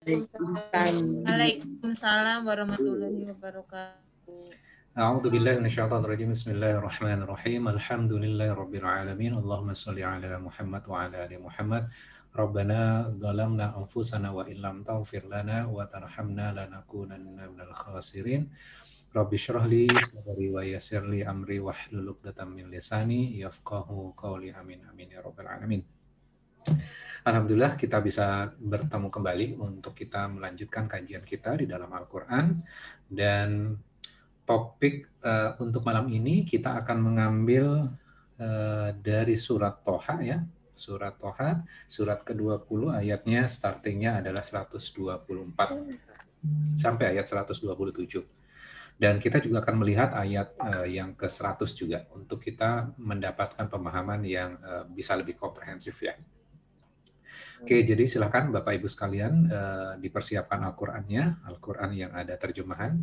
Waalaikumsalam warahmatullahi wabarakatuh. A'udzu billahi minasyaitonir rajim. Bismillahirrahmanirrahim. Alhamdulillahirabbil alamin. Allahumma shalli ala Muhammad wa ala ali Muhammad. Rabbana zalamna anfusana wa illam taghfir lana wa tarhamna lanakunanna minal khasirin. Rabbi shrah li sadri wa yassir li amri wahlul 'uqdatam min lisani yafqahu qawli. Amin amin ya rabbal alamin. Alhamdulillah kita bisa bertemu kembali untuk kita melanjutkan kajian kita di dalam Al-Qur'an, dan topik untuk malam ini kita akan mengambil dari surat Toha ya. Surat Toha, surat ke-20, ayatnya startingnya adalah 124 sampai ayat 127. Dan kita juga akan melihat ayat yang ke-100 juga untuk kita mendapatkan pemahaman yang bisa lebih komprehensif ya. Oke, jadi silakan Bapak Ibu sekalian dipersiapkan Al-Qur'annya, Al-Qur'an yang ada terjemahan.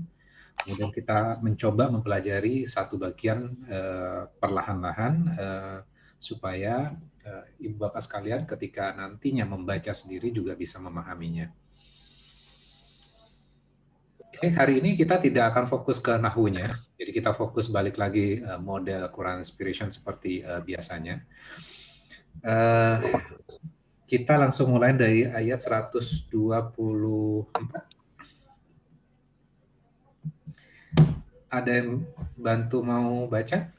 Kemudian kita mencoba mempelajari satu bagian perlahan-lahan supaya Ibu Bapak sekalian ketika nantinya membaca sendiri juga bisa memahaminya. Oke, hari ini kita tidak akan fokus ke nahwunya, jadi kita fokus balik lagi model Quran Inspiration seperti biasanya. Kita langsung mulai dari ayat 124. Ada yang bantu mau baca?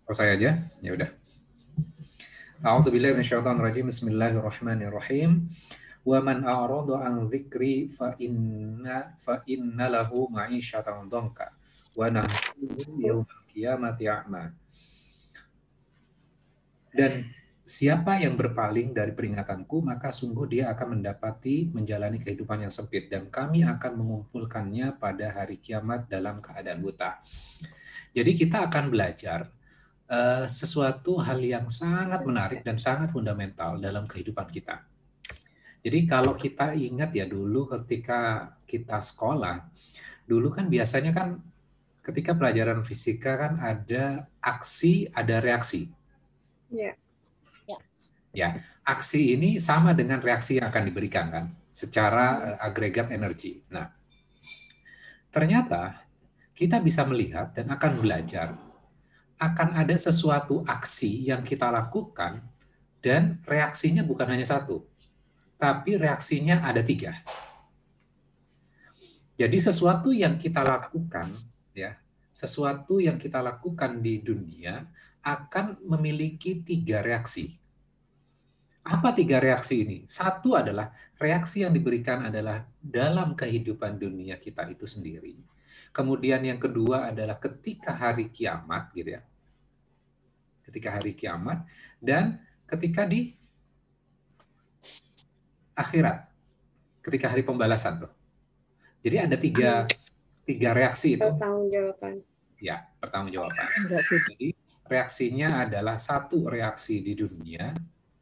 Oh, saya aja? Ya udah. A'udzu billahi minasyaitonir rajim. Bismillahirrahmanirrahim. Wa man a'rada an dzikri fa inna lahu ma'isyatan dhanka wa nahsyuruhu yaumal qiyamati a'ma. Dan siapa yang berpaling dari peringatanku, maka sungguh dia akan mendapati menjalani kehidupan yang sempit, dan kami akan mengumpulkannya pada hari kiamat dalam keadaan buta. Jadi kita akan belajar sesuatu hal yang sangat menarik dan sangat fundamental dalam kehidupan kita. Jadi kalau kita ingat ya dulu ketika kita sekolah, dulu kan biasanya kan ketika pelajaran fisika kan ada aksi, ada reaksi. Ya. Ya, aksi ini sama dengan reaksi yang akan diberikan kan, secara agregat energi. Nah, ternyata kita bisa melihat dan akan belajar akan ada sesuatu aksi yang kita lakukan dan reaksinya bukan hanya satu, tapi reaksinya ada 3. Jadi sesuatu yang kita lakukan, ya, sesuatu yang kita lakukan di dunia akan memiliki 3 reaksi. Apa 3 reaksi ini? Satu adalah reaksi yang diberikan adalah dalam kehidupan dunia kita itu sendiri. Kemudian yang kedua adalah ketika hari kiamat, gitu ya. Ketika hari kiamat, dan ketika di akhirat, ketika hari pembalasan tuh. Jadi ada 3 reaksi itu. Pertanggungjawaban. Ya, pertanggungjawaban. Jadi reaksinya adalah satu reaksi di dunia.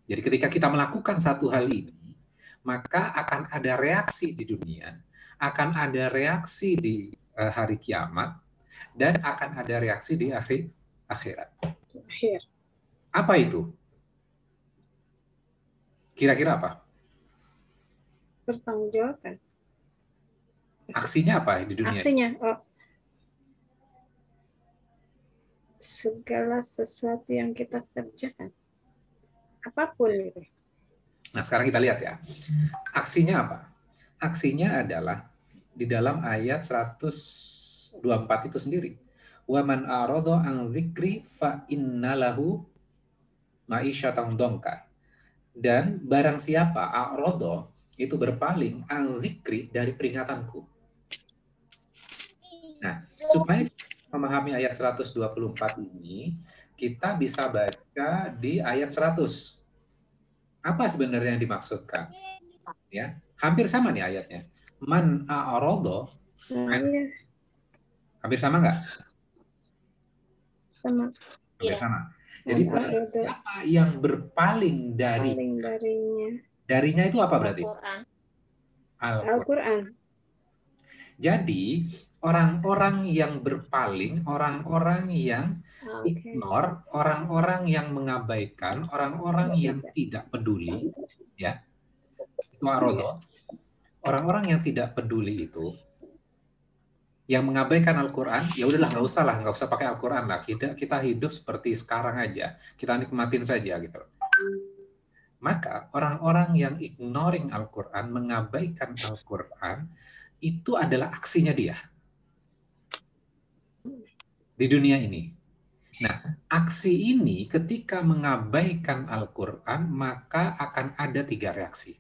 Jadi ketika kita melakukan satu hal ini, maka akan ada reaksi di dunia, akan ada reaksi di hari kiamat, dan akan ada reaksi di akhirat. Apa itu? Kira-kira apa? Pertanggungjawaban. Aksinya apa di dunia? Aksinya, segala sesuatu yang kita kerjakan. Apapun itu. Nah, sekarang kita lihat ya. Aksinya apa? Aksinya adalah di dalam ayat 124 itu sendiri. Wa man a'rada an dzikri fa innalahu ma'isyatan dhanka. Dan barang siapa a'rada itu berpaling an dzikri dari peringatanku. Nah, supaya memahami ayat 124 ini, kita bisa baca di ayat 100. Apa sebenarnya yang dimaksudkan? Ya, hampir sama nih ayatnya. Man a'rada. Hampir sama nggak? Sama. Hampir sama. Jadi siapa yang berpaling darinya itu apa berarti? Al-Quran. Jadi orang-orang yang berpaling, orang-orang yang Oke. ignore, orang-orang yang mengabaikan, orang-orang yang tidak peduli, ya, itu arodo. Orang-orang yang tidak peduli itu, yang mengabaikan Al-Quran, ya udahlah nggak usah pakai Al-Quran lah. Kita hidup seperti sekarang aja, kita nikmatin saja gitu. Maka orang-orang yang ignoring Al-Quran, mengabaikan Al-Quran, itu adalah aksinya dia di dunia ini. Nah, aksi ini ketika mengabaikan Al-Quran, maka akan ada 3 reaksi.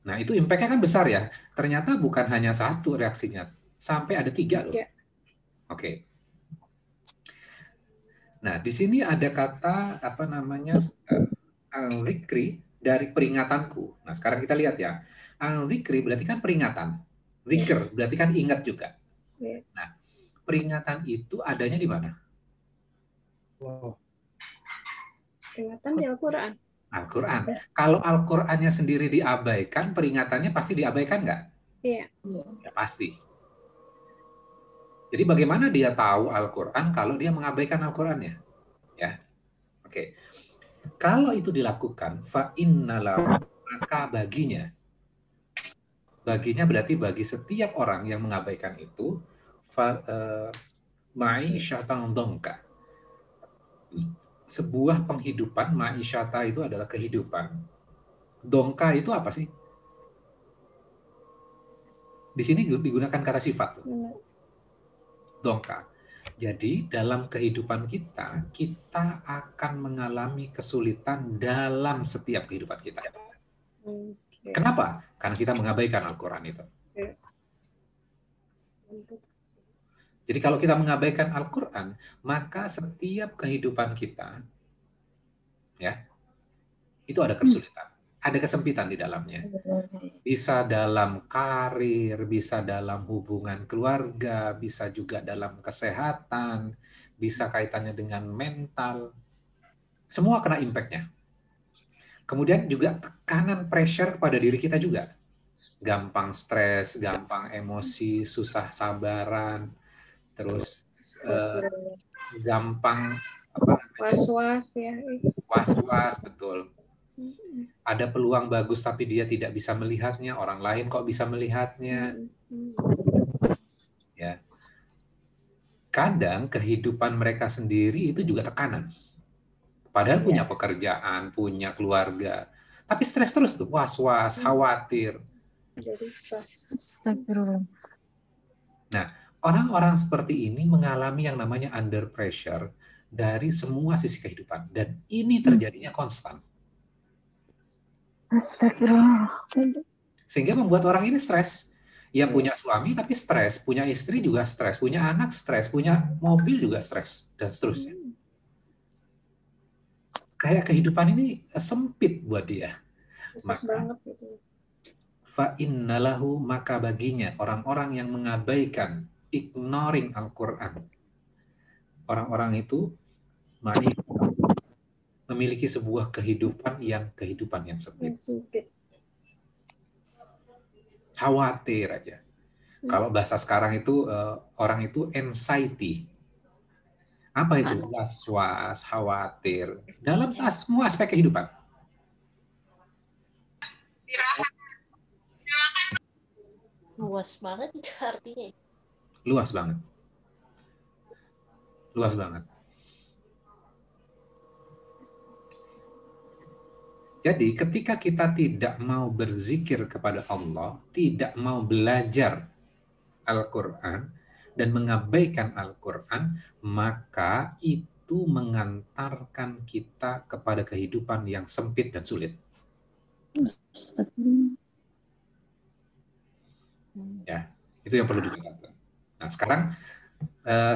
Nah, itu impact-nya kan besar ya. Ternyata bukan hanya 1 reaksinya, sampai ada 3 loh. Oke. Nah, di sini ada kata apa namanya al-zikri dari peringatanku. Nah, sekarang kita lihat ya. Al-zikri berarti kan peringatan. Zikr berarti kan ingat juga. Nah, peringatan itu adanya di mana? Peringatan di Al-Quran. Al-Quran. Kalau Al-Qurannya sendiri diabaikan, peringatannya pasti diabaikan nggak? Iya. Ya, pasti. Jadi bagaimana dia tahu Al-Quran kalau dia mengabaikan Al-Qurannya? Ya, oke. Kalau itu dilakukan, fa'innalahu, maka baginya berarti bagi setiap orang yang mengabaikan itu, ma'isyatan dongka. Sebuah penghidupan, ma'isyata itu adalah kehidupan. Dongka itu apa sih? Di sini digunakan kata sifat. Dongka. Jadi dalam kehidupan kita, kita akan mengalami kesulitan dalam setiap kehidupan kita. Kenapa? Karena kita mengabaikan Al-Quran itu. Jadi kalau kita mengabaikan Al-Quran, maka setiap kehidupan kita, ya, itu ada kesulitan, ada kesempitan di dalamnya. Bisa dalam karir, bisa dalam hubungan keluarga, bisa juga dalam kesehatan, bisa kaitannya dengan mental. Semua kena impact-nya. Kemudian juga tekanan pressure kepada diri kita juga. Gampang stres, gampang emosi, susah sabaran, terus gampang was-was ya. Was-was, betul. Ada peluang bagus tapi dia tidak bisa melihatnya, orang lain kok bisa melihatnya. Ya. Kadang kehidupan mereka sendiri itu juga tekanan. Padahal punya pekerjaan, punya keluarga, tapi stres terus tuh, was-was, khawatir. Nah, orang-orang seperti ini mengalami yang namanya under pressure dari semua sisi kehidupan, dan ini terjadinya konstan. Astagfirullah. Sehingga membuat orang ini stres. Ya punya suami tapi stres, punya istri juga stres, punya anak stres, punya mobil juga stres, dan seterusnya. Kayak kehidupan ini sempit buat dia. Maka fa'innalahu, maka baginya orang-orang yang mengabaikan, ignoring Al-Quran, orang-orang itu memiliki sebuah kehidupan yang sempit. Khawatir aja. Kalau bahasa sekarang itu orang itu anxiety. Apa itu? Was-was, khawatir. Dalam semua aspek kehidupan. Luas banget itu artinya. Luas banget. Luas banget. Jadi ketika kita tidak mau berzikir kepada Allah, tidak mau belajar Al-Quran, dan mengabaikan Al-Quran, maka itu mengantarkan kita kepada kehidupan yang sempit dan sulit. Ya, itu yang perlu dicatat. Nah, sekarang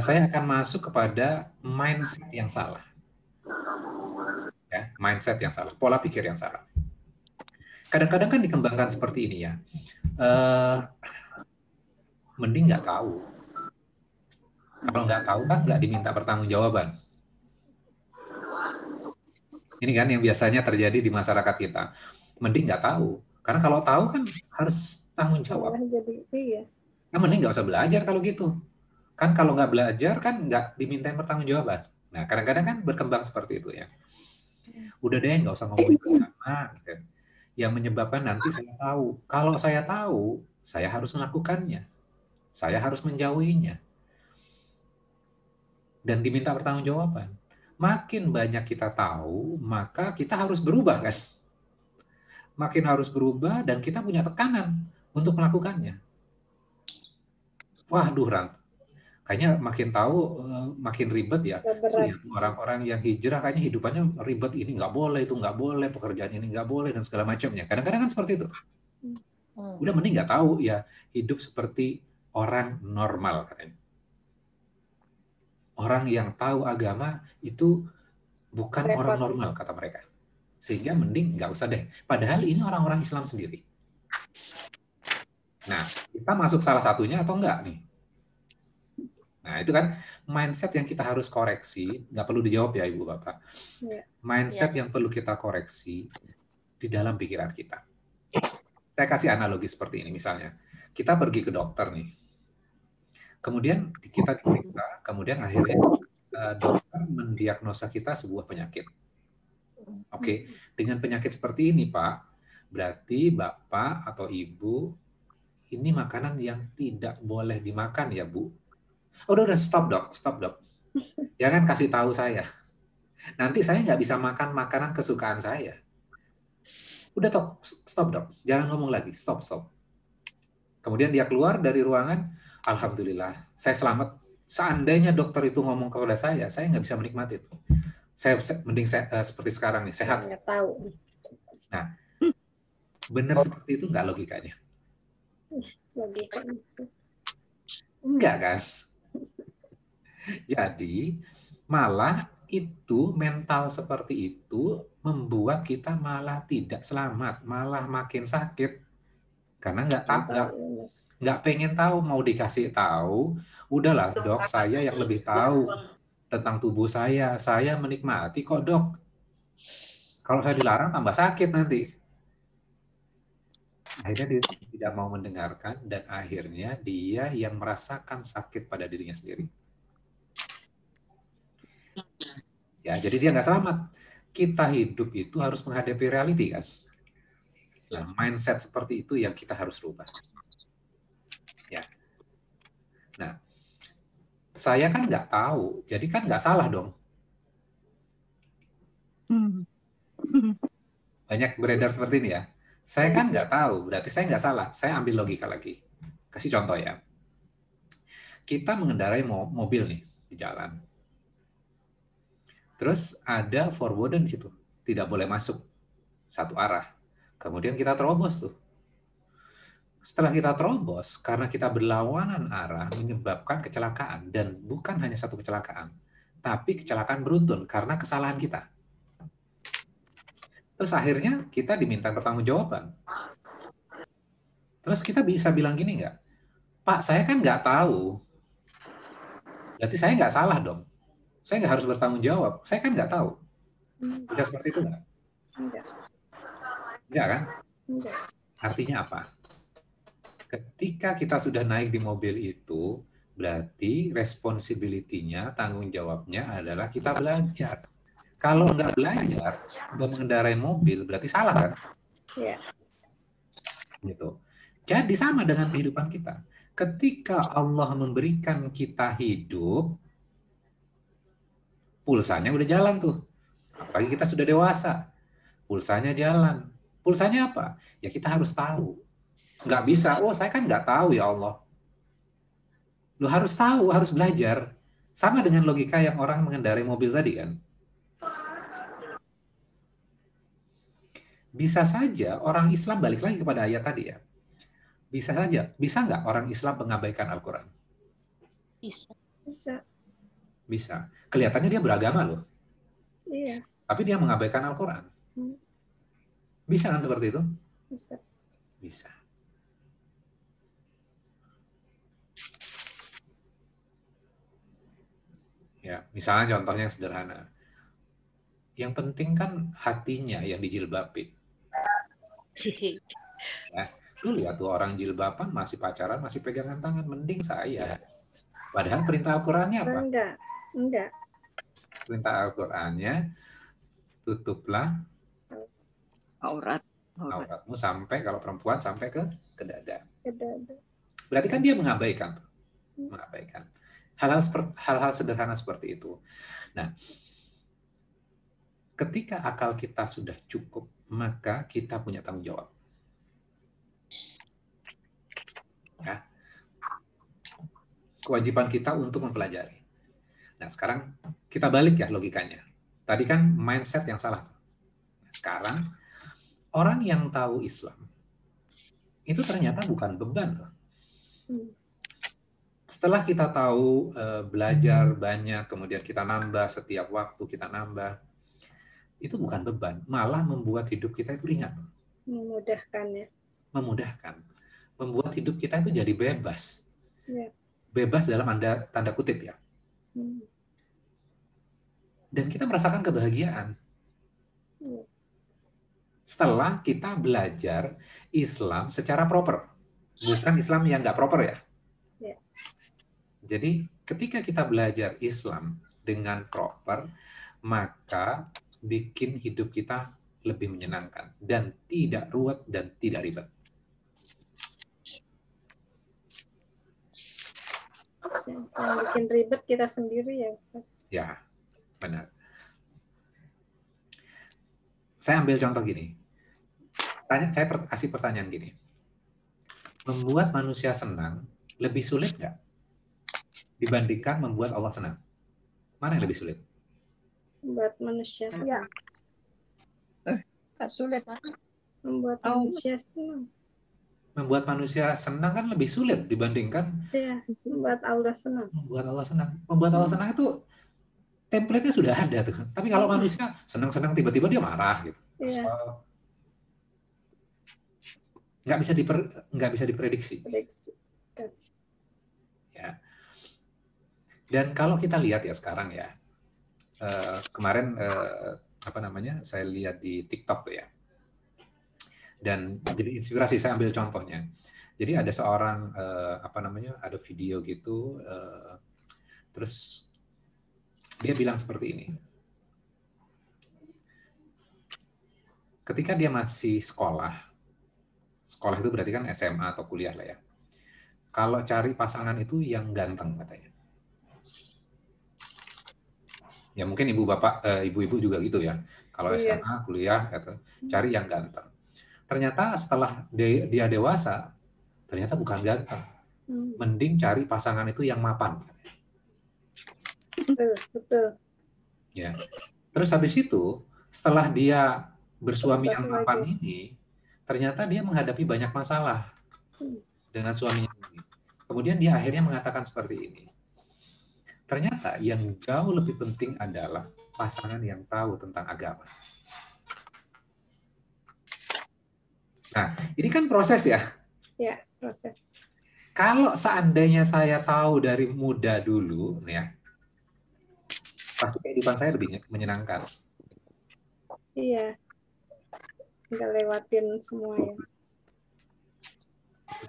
saya akan masuk kepada mindset yang salah. Ya, mindset yang salah, pola pikir yang salah. Kadang-kadang kan dikembangkan seperti ini ya. Mending nggak tahu. Kalau nggak tahu kan nggak diminta pertanggungjawaban. Ini kan yang biasanya terjadi di masyarakat kita. Mending nggak tahu. Karena kalau tahu kan harus tanggung jawab. Malah jadi iya. Nah, mending nggak usah belajar kalau gitu. Kan kalau nggak belajar kan nggak dimintain pertanggungjawaban. Nah, kadang-kadang kan berkembang seperti itu ya. Udah deh, nggak usah ngomongin agama. Gitu. Yang menyebabkan nanti saya tahu. Kalau saya tahu, saya harus melakukannya. Saya harus menjauhinya. Dan diminta pertanggungjawaban. Makin banyak kita tahu, maka kita harus berubah kan. Makin harus berubah dan kita punya tekanan untuk melakukannya. Waduh, Rant. Kayaknya makin tahu makin ribet ya. Berat. Orang-orang yang hijrah kayaknya hidupannya ribet, ini nggak boleh, itu nggak boleh, pekerjaan ini nggak boleh, dan segala macamnya. Kadang-kadang kan seperti itu. Udah mending nggak tahu ya, hidup seperti orang normal katanya. Orang yang tahu agama itu bukan Repot. orang normal kata mereka. Sehingga mending nggak usah deh. Padahal ini orang-orang Islam sendiri. Nah, kita masuk salah satunya atau enggak nih? Nah, itu kan mindset yang kita harus koreksi. Nggak perlu dijawab ya, Ibu Bapak. Ya. Mindset yang perlu kita koreksi di dalam pikiran kita. Saya kasih analogi seperti ini. Misalnya, kita pergi ke dokter nih. Kemudian kita diperiksa, kemudian akhirnya dokter mendiagnosa kita sebuah penyakit. Oke, dengan penyakit seperti ini, Pak, berarti Bapak atau Ibu, ini makanan yang tidak boleh dimakan ya, Bu. Oh, udah, stop dok. Jangan kasih tahu saya. Nanti saya nggak bisa makan makanan kesukaan saya. Udah, stop dok. Jangan ngomong lagi, stop. Kemudian dia keluar dari ruangan, alhamdulillah, saya selamat. Seandainya dokter itu ngomong kepada saya nggak bisa menikmati itu. Mending seperti sekarang nih, sehat. Nggak tahu. Nah, benar seperti itu nggak logikanya? Logikanya sih. Enggak kan? Jadi, malah itu mental seperti itu membuat kita malah tidak selamat, malah makin sakit. Karena nggak pengen tahu, mau dikasih tahu, udahlah dok, saya yang lebih tahu tentang tubuh saya menikmati kok dok. Kalau saya dilarang tambah sakit nanti. Akhirnya dia tidak mau mendengarkan dan akhirnya dia yang merasakan sakit pada dirinya sendiri. Ya, jadi dia nggak selamat. Kita hidup itu harus menghadapi reality kan. Nah, mindset seperti itu yang kita harus rubah. Ya. Nah, saya kan nggak tahu, jadi kan nggak salah dong. Banyak beredar seperti ini ya. Saya kan nggak tahu, berarti saya nggak salah. Saya ambil logika lagi. Kasih contoh ya. Kita mengendarai mobil nih di jalan. Terus ada forbidden di situ, tidak boleh masuk satu arah. Kemudian kita terobos tuh. Setelah kita terobos, karena kita berlawanan arah menyebabkan kecelakaan, dan bukan hanya satu kecelakaan, tapi kecelakaan beruntun karena kesalahan kita. Terus akhirnya kita diminta pertanggungjawaban. Terus kita bisa bilang gini nggak? Pak, saya kan nggak tahu. Berarti saya nggak salah dong. Saya nggak harus bertanggung jawab. Saya kan nggak tahu. Bisa seperti itu nggak? Enggak kan? Enggak. Artinya apa? Ketika kita sudah naik di mobil itu, berarti responsibility-nya, tanggung jawabnya adalah kita belajar. Kalau nggak belajar, nggak mengendarai mobil, berarti salah kan? Iya. Gitu. Jadi sama dengan kehidupan kita. Ketika Allah memberikan kita hidup, pulsanya udah jalan tuh. Apalagi kita sudah dewasa, pulsanya jalan. Pulsanya apa? Ya kita harus tahu. Nggak bisa, oh saya kan nggak tahu ya Allah. Lu harus tahu, harus belajar. Sama dengan logika yang orang mengendarai mobil tadi kan. Bisa saja orang Islam, balik lagi kepada ayat tadi ya. Bisa saja. Bisa nggak orang Islam mengabaikan Al-Quran? Bisa. Kelihatannya dia beragama loh. Iya. Tapi dia mengabaikan Al-Quran. Bisa kan seperti itu? Bisa. Ya, misalnya contohnya yang sederhana. Yang penting kan hatinya yang dijilbabin. Ya, tuh lihat tuh orang jilbaban masih pacaran, masih pegangan tangan, mending saya. Padahal perintah Al-Qur'annya apa? Enggak. Perintah Al-Qur'annya tutuplah Aurat. auratmu sampai kalau perempuan sampai ke dada. Ada. Berarti kan dia mengabaikan, mengabaikan hal-hal sederhana seperti itu. Nah, ketika akal kita sudah cukup, maka kita punya tanggung jawab. Ya. Kewajiban kita untuk mempelajari. Nah, sekarang kita balik ya logikanya. Tadi kan mindset yang salah. Sekarang, orang yang tahu Islam, itu ternyata bukan beban loh. Setelah kita tahu belajar banyak, kemudian kita nambah setiap waktu kita nambah, itu bukan beban, malah membuat hidup kita itu ringan. Memudahkan ya. Memudahkan. Membuat hidup kita itu jadi bebas. Ya. Bebas dalam tanda kutip ya. Dan kita merasakan kebahagiaan. Setelah kita belajar Islam secara proper. Bukan Islam yang nggak proper ya. Ya. Jadi ketika kita belajar Islam dengan proper, maka bikin hidup kita lebih menyenangkan. Dan tidak ruwet dan tidak ribet. Yang bikin ribet kita sendiri ya Ustaz. Ya, benar. Saya ambil contoh gini. Saya kasih pertanyaan gini. Membuat manusia senang lebih sulit nggak dibandingkan membuat Allah senang? Mana yang lebih sulit? Membuat manusia senang. Sulit. Membuat manusia senang. Membuat manusia senang kan lebih sulit dibandingkan membuat Allah senang. Membuat Allah senang. Membuat Allah senang itu template-nya sudah ada tuh. Tapi kalau manusia senang-senang tiba-tiba dia marah gitu. Nggak bisa diprediksi. Ya. Dan kalau kita lihat ya sekarang ya, kemarin saya lihat di TikTok tuh ya. Dan jadi inspirasi, saya ambil contohnya. Jadi ada seorang ada video gitu, terus dia bilang seperti ini. Ketika dia masih sekolah itu berarti kan SMA atau kuliah lah ya. Kalau cari pasangan itu yang ganteng katanya. Ya mungkin ibu-ibu juga gitu ya. Kalau SMA, kuliah, gitu, cari yang ganteng. Ternyata setelah dia dewasa, ternyata bukan ganteng. Mending cari pasangan itu yang mapan. Betul. Ya. Terus habis itu, setelah dia bersuami yang mapan ini, ternyata dia menghadapi banyak masalah dengan suaminya ini. Kemudian dia akhirnya mengatakan seperti ini. Ternyata yang jauh lebih penting adalah pasangan yang tahu tentang agama. Nah, ini kan proses ya? Ya, proses. Kalau seandainya saya tahu dari muda dulu, ya, pasti kehidupan saya lebih menyenangkan. Iya. Nggak lewatin semua ya.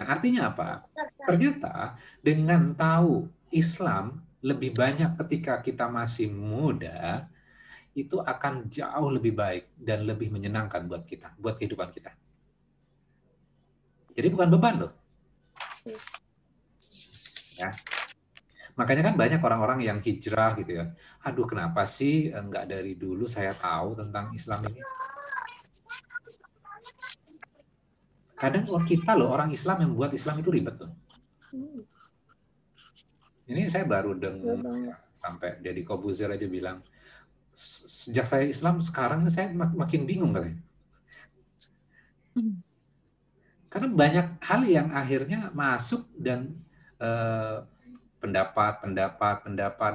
Nah, artinya apa? Ternyata dengan tahu Islam lebih banyak ketika kita masih muda, itu akan jauh lebih baik dan lebih menyenangkan buat kita, buat kehidupan kita. Jadi bukan beban loh. Ya. Makanya kan banyak orang-orang yang hijrah gitu ya. Aduh kenapa sih nggak dari dulu saya tahu tentang Islam ini. Kadang kita loh orang Islam yang buat Islam itu ribet loh. Ini saya baru dengar sampai Deddy Kobuzer aja bilang, sejak saya Islam sekarang ini saya makin bingung katanya. Karena banyak hal yang akhirnya masuk dan pendapat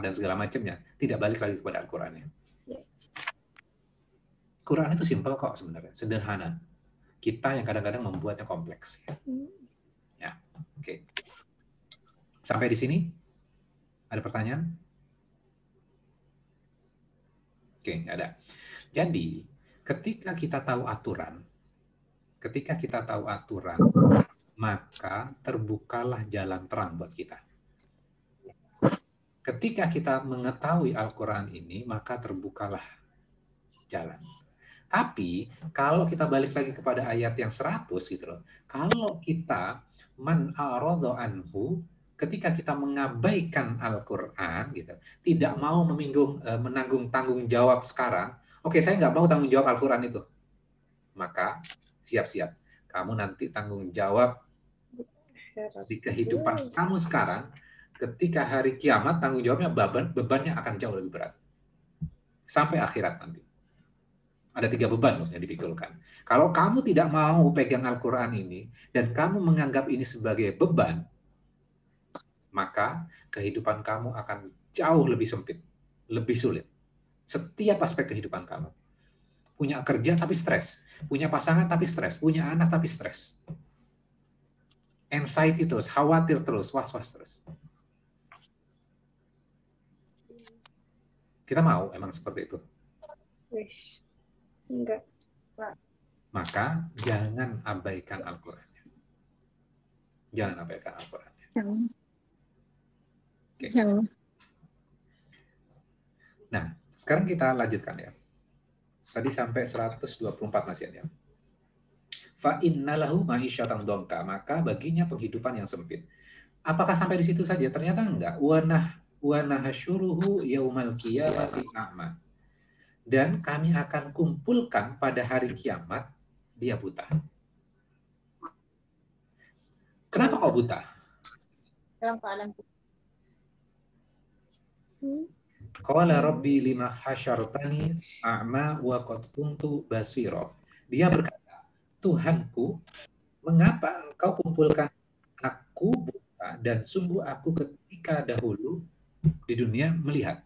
dan segala macamnya tidak balik lagi kepada Al-Qur'an. Quran itu simpel kok sebenarnya, sederhana. Kita yang kadang-kadang membuatnya kompleks. Ya, oke. Sampai di sini ada pertanyaan? Oke, nggak ada. Jadi ketika kita tahu aturan, ketika kita tahu aturan, maka terbukalah jalan terang buat kita. Ketika kita mengetahui Al-Quran ini, maka terbukalah jalan. Tapi kalau kita balik lagi kepada ayat yang 100 gitu loh. Kalau kita man a'radha anhu, ketika kita mengabaikan Al-Quran gitu, tidak mau menanggung tanggung jawab sekarang, oke, saya nggak mau tanggung jawab Al-Quran itu. Maka siap-siap, kamu nanti tanggung jawab di kehidupan kamu sekarang, ketika hari kiamat tanggung jawabnya bebannya akan jauh lebih berat. Sampai akhirat nanti. Ada 3 beban loh yang dipikulkan. Kalau kamu tidak mau pegang Al-Quran ini, dan kamu menganggap ini sebagai beban, maka kehidupan kamu akan jauh lebih sempit, lebih sulit. Setiap aspek kehidupan kamu. Punya kerja tapi stres, punya pasangan tapi stres, punya anak tapi stres. Anxiety terus, khawatir terus, was-was terus. Kita mau emang seperti itu? Enggak. Maka jangan abaikan Al-Qurannya. Jangan abaikan Al-Qurannya. Oke. Nah, sekarang kita lanjutkan ya. Tadi sampai 124 masih ya. Fa innalahu ma'isyatan dongka, maka baginya penghidupan yang sempit. Apakah sampai di situ saja? Ternyata enggak. Wa nahsyuruhu yaumal qiyamati a'ma. Dan kami akan kumpulkan pada hari kiamat dia buta. Kenapa kok buta? Dalam keadaan Qala rabbi lima hasyartani a'ma wa qad kuntu basira. Dia berkata, Tuhanku, mengapa engkau kumpulkan aku buta dan sungguh aku ketika dahulu di dunia melihat.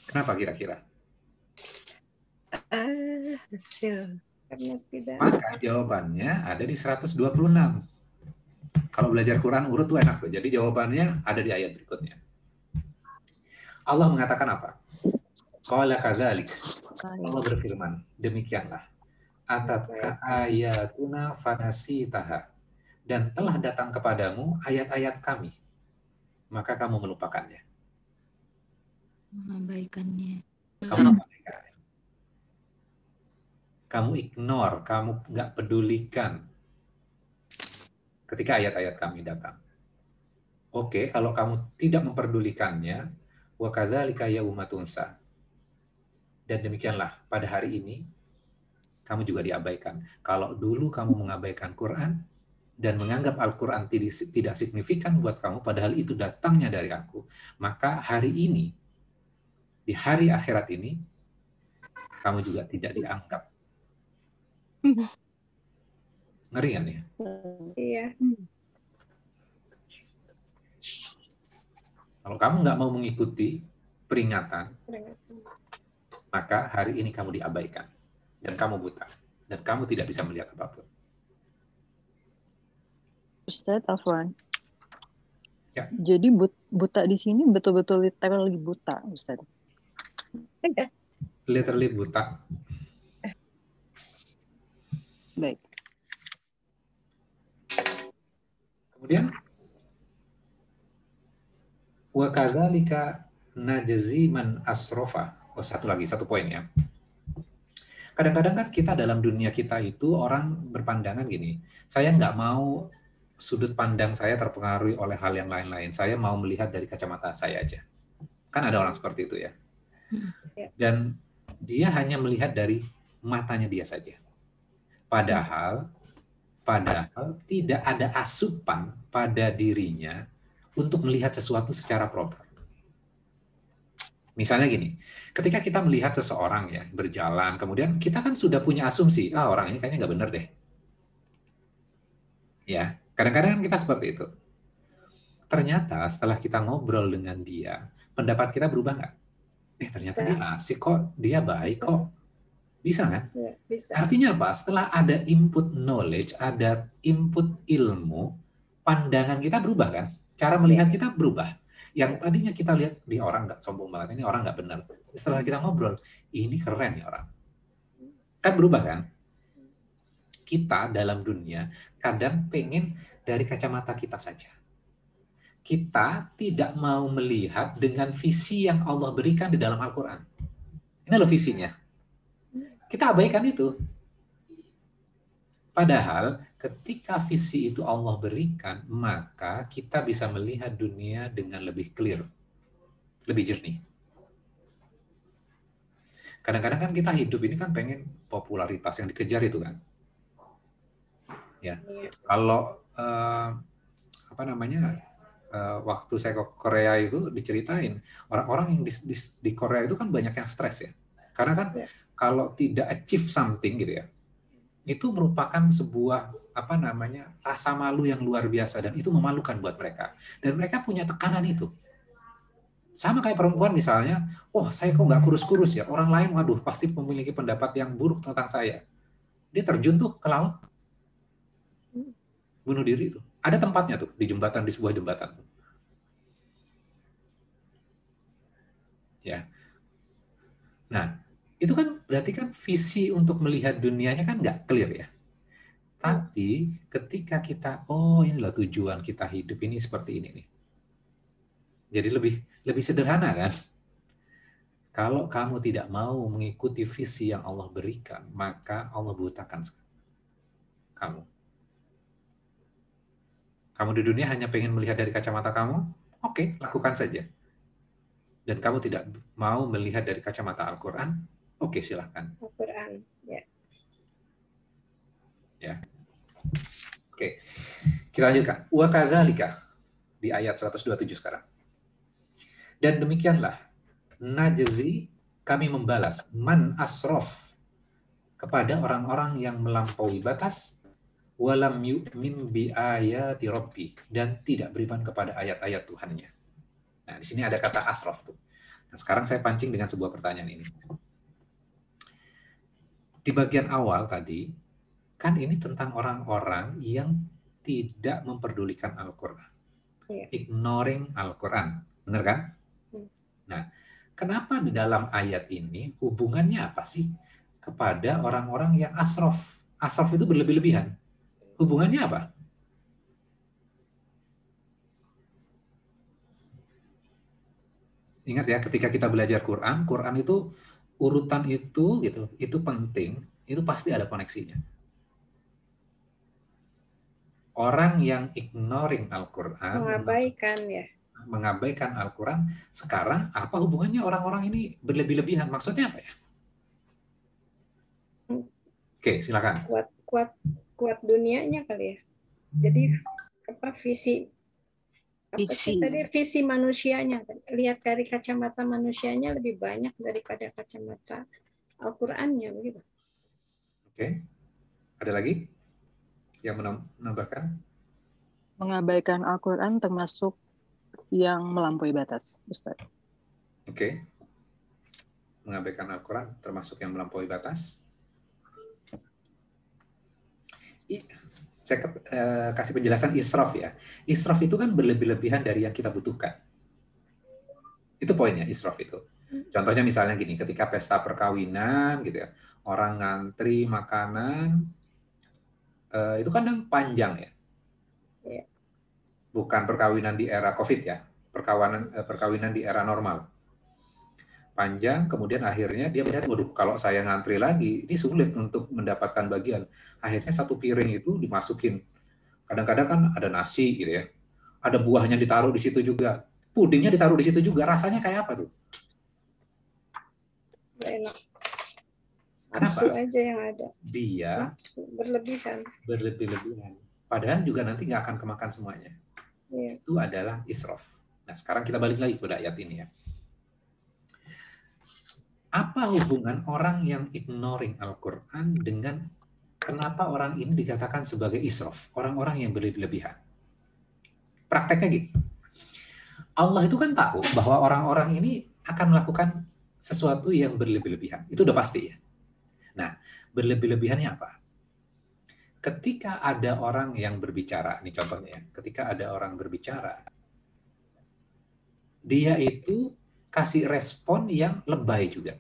Kenapa kira-kira? Hasil. Karena tidak. Maka jawabannya ada di 126. Kalau belajar Quran urut tuh enak tuh. Jadi jawabannya ada di ayat berikutnya. Allah mengatakan apa? Qala kadzalik. Allah berfirman, demikianlah. Atatka ayatuna fanasitaha. Dan telah datang kepadamu ayat-ayat kami, maka kamu melupakannya. Mengabaikannya. Kamu abaikan. Kamu ignore, kamu nggak pedulikan ketika ayat-ayat kami datang. Oke, kalau kamu tidak memperdulikannya, wa kadzalika yauma tunsa. Dan demikianlah pada hari ini kamu juga diabaikan. Kalau dulu kamu mengabaikan Quran dan menganggap Al-Quran tidak signifikan buat kamu, padahal itu datangnya dari aku, maka hari ini, di hari akhirat ini, kamu juga tidak dianggap. Ngeri kan ya? Iya. Kalau kamu nggak mau mengikuti peringatan, maka hari ini kamu diabaikan. Dan kamu buta. Dan kamu tidak bisa melihat apapun. Ustadz Afwan. Ya. Jadi buta di sini betul-betul literally buta, Ustadz. Literally buta. Baik. Kemudian wa kadzalika najzi man asrafa. Oh, satu poin ya. Kadang-kadang kan kita dalam dunia kita itu orang berpandangan gini, saya nggak mau sudut pandang saya terpengaruhi oleh hal yang lain-lain. Saya mau melihat dari kacamata saya aja. Kan ada orang seperti itu ya. Dan dia hanya melihat dari matanya dia saja. Padahal tidak ada asupan pada dirinya untuk melihat sesuatu secara proper. Misalnya gini, ketika kita melihat seseorang ya berjalan, kemudian kita kan sudah punya asumsi, orang ini kayaknya nggak benar deh. Ya, kadang-kadang kita seperti itu. Ternyata setelah kita ngobrol dengan dia, pendapat kita berubah nggak? Ternyata dia asik kok, dia baik kok. Bisa kan? Ya, bisa. Artinya apa? Setelah ada input knowledge, ada input ilmu, pandangan kita berubah kan? Cara melihat kita berubah. Yang tadinya kita lihat, di orang nggak sombong banget, ini orang nggak benar. Setelah kita ngobrol, ini keren ya orang. Kan berubah kan? Kita dalam dunia kadang pengen dari kacamata kita saja. Kita tidak mau melihat dengan visi yang Allah berikan di dalam Al-Quran. Ini loh visinya. Kita abaikan itu. Padahal ketika visi itu Allah berikan, maka kita bisa melihat dunia dengan lebih clear, lebih jernih. Kadang-kadang kan kita hidup ini kan pengen popularitas yang dikejar itu kan. Ya, kalau waktu saya ke Korea itu diceritain orang-orang yang di Korea itu kan banyak yang stres ya, karena kan kalau tidak achieve something gitu ya, itu merupakan sebuah rasa malu yang luar biasa dan itu memalukan buat mereka dan mereka punya tekanan itu. Sama kayak perempuan misalnya, oh saya kok nggak kurus-kurus ya, orang lain waduh pasti memiliki pendapat yang buruk tentang saya. Dia terjun tuh ke laut, bunuh diri itu. Ada tempatnya tuh di jembatan, di sebuah jembatan. Ya. Nah, itu kan berarti kan visi untuk melihat dunianya kan nggak clear ya. Tapi ketika kita, oh inilah tujuan kita hidup ini seperti ini nih. Jadi lebih sederhana kan? Kalau kamu tidak mau mengikuti visi yang Allah berikan, maka Allah butakan kamu. Kamu di dunia hanya pengen melihat dari kacamata kamu, oke, lakukan saja. Dan kamu tidak mau melihat dari kacamata Al-Quran, oke, silahkan. Al-Quran, ya. Ya. Oke, kita lanjutkan. Wa kadzalika di ayat 127 sekarang. Dan demikianlah, najzi, kami membalas, man asrof, kepada orang-orang yang melampaui batas, walam yu'min bi ayati rabbi, dan tidak beriman kepada ayat-ayat Tuhannya. Nah, di sini ada kata asrof tuh. Nah, sekarang saya pancing dengan sebuah pertanyaan ini. Di bagian awal tadi, kan ini tentang orang-orang yang tidak memperdulikan Al-Quran. Ignoring Al-Quran. Benar kan? Nah, kenapa di dalam ayat ini hubungannya apa sih kepada orang-orang yang asrof? Asrof itu berlebih-lebihan. Hubungannya apa? Ingat ya, ketika kita belajar Quran, Quran itu urutan itu penting, itu pasti ada koneksinya. Orang yang ignoring Al-Quran, mengabaikan Al-Quran, sekarang apa hubungannya orang-orang ini berlebih-lebihan? Maksudnya apa ya? Oke, silakan. Kuat dunianya kali ya. Jadi visi manusianya, lihat dari kacamata manusianya lebih banyak daripada kacamata Al-Qur'annya begitu. Oke. Ada lagi yang menambahkan? Mengabaikan Al-Quran termasuk yang melampaui batas, Ustaz. Oke. Mengabaikan Al-Quran termasuk yang melampaui batas. Saya kasih penjelasan israf ya. Israf itu kan berlebih-lebihan dari yang kita butuhkan. Itu poinnya, israf itu. Contohnya misalnya gini, ketika pesta perkawinan gitu ya, orang ngantri makanan, itu kan panjang ya. Bukan perkawinan di era COVID ya, perkawinan di era normal. Panjang, kemudian akhirnya dia melihat, waduh, kalau saya ngantri lagi, ini sulit untuk mendapatkan bagian. Akhirnya satu piring itu dimasukin. Kadang-kadang kan ada nasi gitu ya, ada buahnya ditaruh di situ juga, pudingnya ditaruh di situ juga. Rasanya kayak apa tuh? Enak. Kenapa? Nafsu aja yang ada. Dia berlebih-lebihan. Padahal juga nanti nggak akan kemakan semuanya. Iya. Itu adalah israf. Nah, sekarang kita balik lagi kepada ayat ini ya. Apa hubungan orang yang ignoring Al-Quran dengan kenapa orang ini dikatakan sebagai israf, orang-orang yang berlebihan? Prakteknya gitu. Allah itu kan tahu bahwa orang-orang ini akan melakukan sesuatu yang berlebih-lebihan. Itu udah pasti ya. Nah, berlebih-lebihannya apa? Ketika ada orang yang berbicara, ini contohnya ya, ketika ada orang berbicara, dia itu kasih respon yang lebay juga.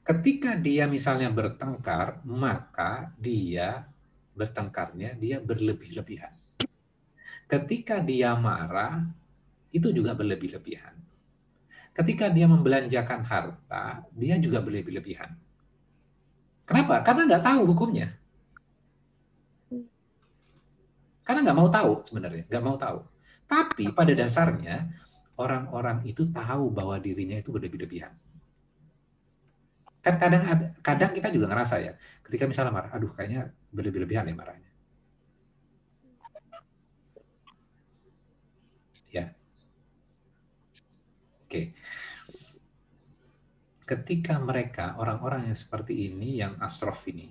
Ketika dia misalnya bertengkar, maka dia bertengkarnya dia berlebih-lebihan. Ketika dia marah, itu juga berlebih-lebihan. Ketika dia membelanjakan harta, dia juga berlebih-lebihan. Kenapa? Karena nggak tahu hukumnya. Karena nggak mau tahu sebenarnya, nggak mau tahu. Tapi pada dasarnya, orang-orang itu tahu bahwa dirinya itu berlebih-lebihan. Kan kadang kita juga ngerasa ya, ketika misalnya marah, aduh kayaknya berlebih-lebihan ya marahnya. Ya. Oke. Ketika mereka, orang-orang yang seperti ini, yang asrof ini,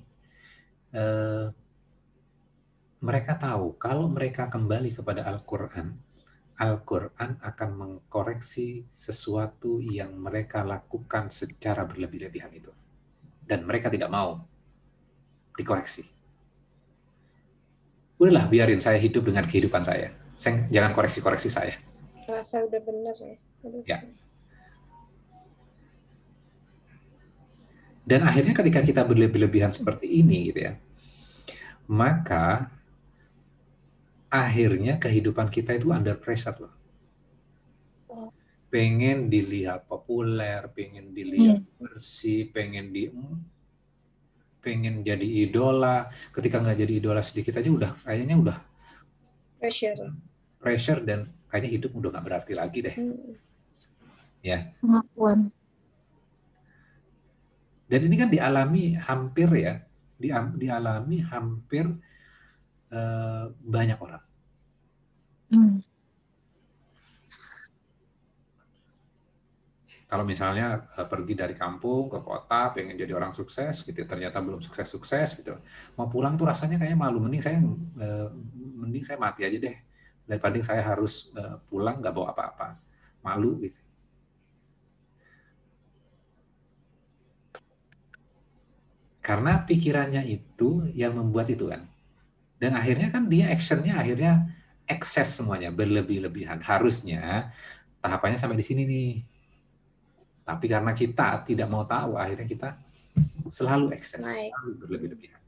mereka tahu kalau mereka kembali kepada Al-Quran, Al-Quran akan mengkoreksi sesuatu yang mereka lakukan secara berlebih-lebihan itu. Dan mereka tidak mau dikoreksi. Udahlah, biarin saya hidup dengan kehidupan saya. Jangan koreksi-koreksi saya. Rasa udah benar ya. Ya. Dan akhirnya ketika kita berlebih-lebihan seperti ini, gitu ya, maka akhirnya kehidupan kita itu under pressure loh. Pengen dilihat populer, pengen dilihat bersih, pengen jadi idola. Ketika nggak jadi idola sedikit aja kayaknya udah pressure dan kayaknya hidup udah nggak berarti lagi deh. Ya. Pengakuan. Dan ini kan dialami hampir ya, dialami hampir banyak orang. Kalau misalnya pergi dari kampung ke kota, pengen jadi orang sukses, gitu, ternyata belum sukses-sukses, gitu. Mau pulang tuh rasanya kayak malu. Mending saya mati aja deh, daripada saya harus pulang nggak bawa apa-apa, malu gitu. Karena pikirannya itu yang membuat itu kan. Dan akhirnya kan dia actionnya akhirnya excess semuanya, berlebih-lebihan. Harusnya tahapannya sampai di sini nih. Tapi karena kita tidak mau tahu, akhirnya kita selalu excess, selalu berlebih-lebihan.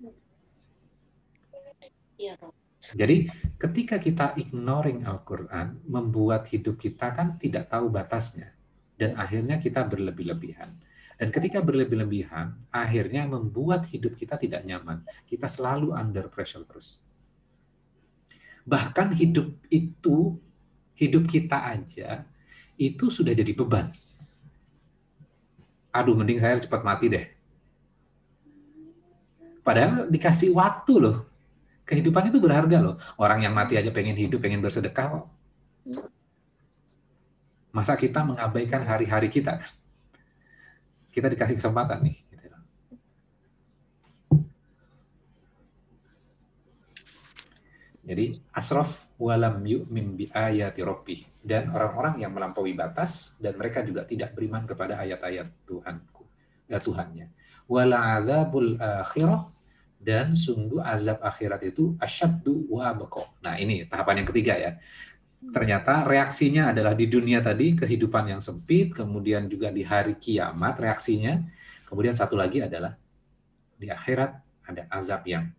Jadi ketika kita ignoring Al-Quran, membuat hidup kita kan tidak tahu batasnya. Dan akhirnya kita berlebih-lebihan. Dan ketika berlebih-lebihan, akhirnya membuat hidup kita tidak nyaman. Kita selalu under pressure terus. Bahkan hidup kita aja, itu sudah jadi beban. Aduh, mending saya cepat mati deh. Padahal dikasih waktu loh. Kehidupan itu berharga loh. Orang yang mati aja pengen hidup, pengen bersedekah kok. Masa kita mengabaikan hari-hari kita? Kita dikasih kesempatan nih. Jadi asraf walam yu'min bi ayati rabbih, dan orang-orang yang melampaui batas dan mereka juga tidak beriman kepada ayat-ayat Tuhannya. Wala azabul akhirah, dan sungguh azab akhirat itu asyaddu wa abqa. Nah, ini tahapan yang ketiga ya. Ternyata reaksinya adalah di dunia tadi kehidupan yang sempit, kemudian juga di hari kiamat reaksinya, kemudian satu lagi adalah di akhirat ada azab yang